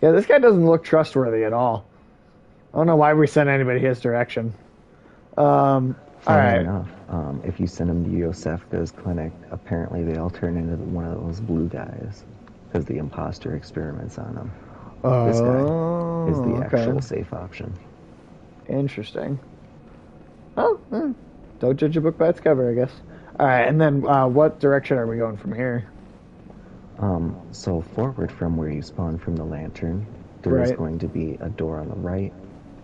Yeah, this guy doesn't look trustworthy at all. I don't know why we sent anybody his direction. All Funny right. enough, if you send them to Yosefka's clinic, apparently they all turn into one of those blue guys because the imposter experiments on them. This guy is the actual safe option. Interesting. Oh, don't judge a book by its cover, I guess. All right, and then what direction are we going from here? So forward from where you spawned from the lantern, there is Right. going to be a door on the right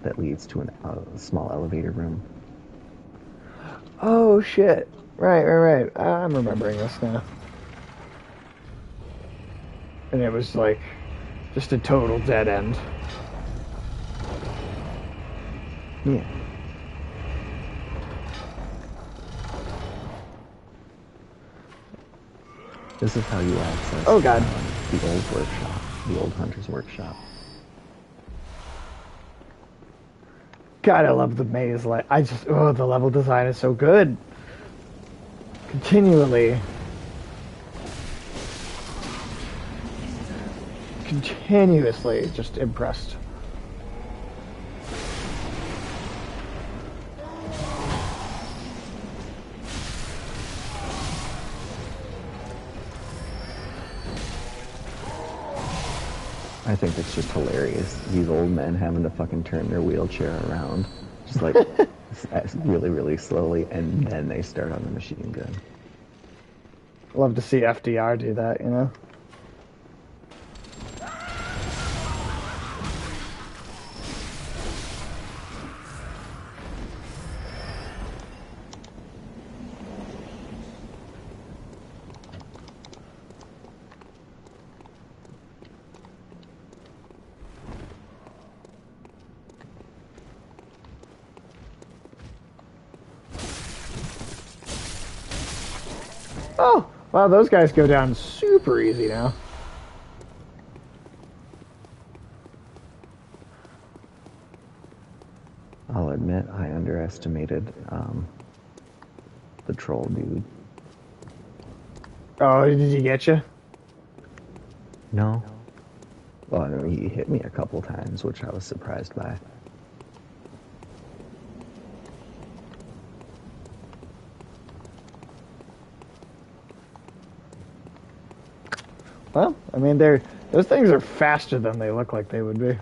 that leads to a small elevator room. Oh shit! Right. I'm remembering this now. And it was like just a total dead end. Yeah. This is how you access Oh, God. the old workshop, the old hunter's workshop. God, I love the maze. Like, the level design is so good. Continuously just impressed. I think it's just hilarious. These old men having to fucking turn their wheelchair around. Just like really, really slowly, and then they start on the machine gun. Love to see FDR do that, you know? Oh, wow, those guys go down super easy now. I'll admit I underestimated the troll dude. Oh, did he get you? No. Well, I mean, he hit me a couple times, which I was surprised by. Well, I mean, those things are faster than they look like they would be.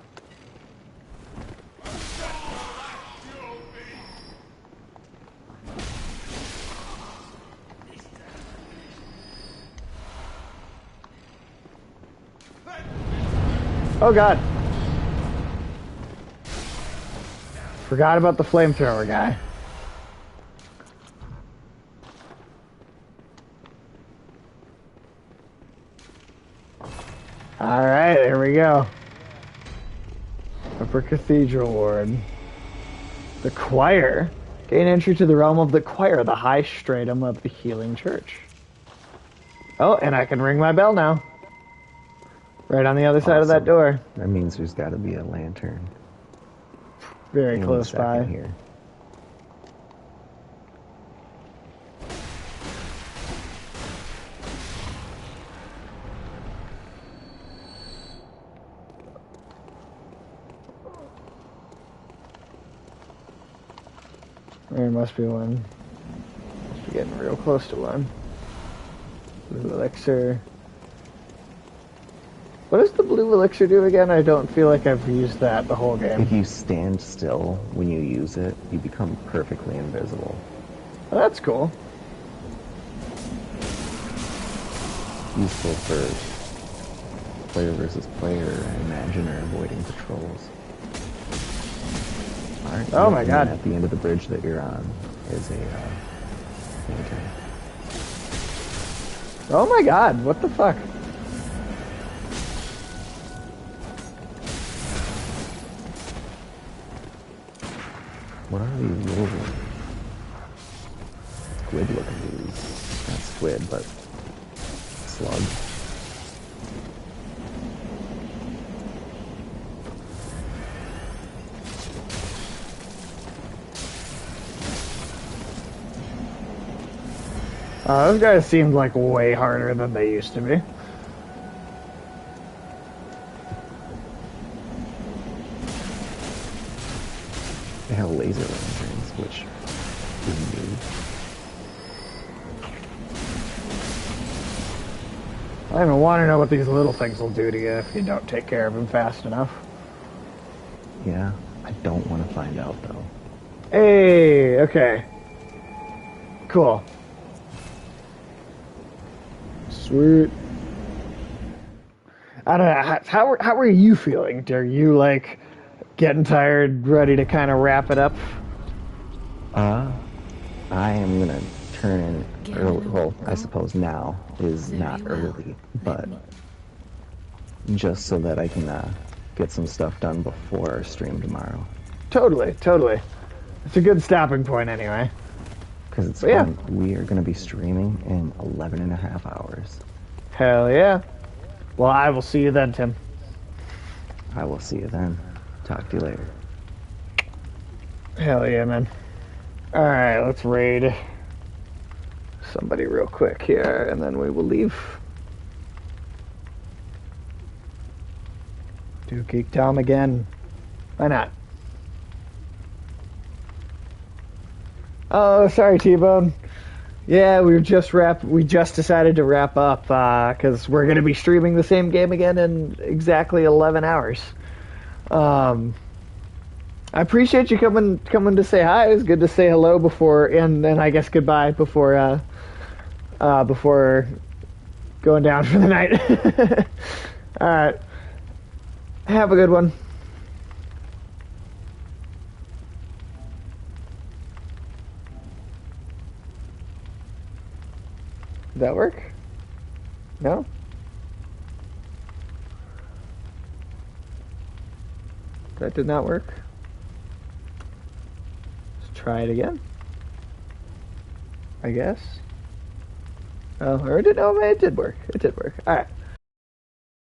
Oh God. Forgot about the flamethrower guy. Alright, there we go. Upper Cathedral Ward. The choir. Gain entry to the realm of the choir, the high stratum of the healing church. Oh, and I can ring my bell now. Right on the other side of that door. That means there's got to be a lantern. Very Any close second by. here. There must be one. Must be getting real close to one. Blue elixir. What does the blue elixir do again? I don't feel like I've used that the whole game. If you stand still when you use it, you become perfectly invisible. Oh, that's cool. Useful for player versus player, I imagine, or avoiding patrols. Alright, Oh my God. At the end of the bridge that you're on is a lantern. Oh my God, what the fuck? What are these little squid-looking dudes? Not squid, but slug. Those guys seemed like way harder than they used to be. They have laser lanterns, which is new. I don't even want to know what these little things will do to you if you don't take care of them fast enough. Yeah, I don't want to find out though. Hey, okay. Cool. Sweet. I don't know. How are you feeling? Are you like getting tired, ready to kind of wrap it up? I am gonna turn in early. Well, I suppose now is not early, but just so that I can get some stuff done before our stream tomorrow. Totally, totally. It's a good stopping point anyway. Because it's yeah. fun. We are gonna be streaming in 11 and a half hours. Hell yeah. Well, I will see you then, Tim. I will see you then. Talk to you later. Hell yeah, man. Alright, let's raid somebody real quick here, and then we will leave. Do Geek Tom again. Why not? Oh, sorry, T-Bone. Yeah, we just decided to wrap up, because we're going to be streaming the same game again in exactly 11 hours. I appreciate you coming to say hi. It was good to say hello before, and I guess goodbye before going down for the night. All right. Have a good one. Did that work? No? That did not work. Let's try it again. I guess. Oh, or it did. Oh, it did work. It did work. All right.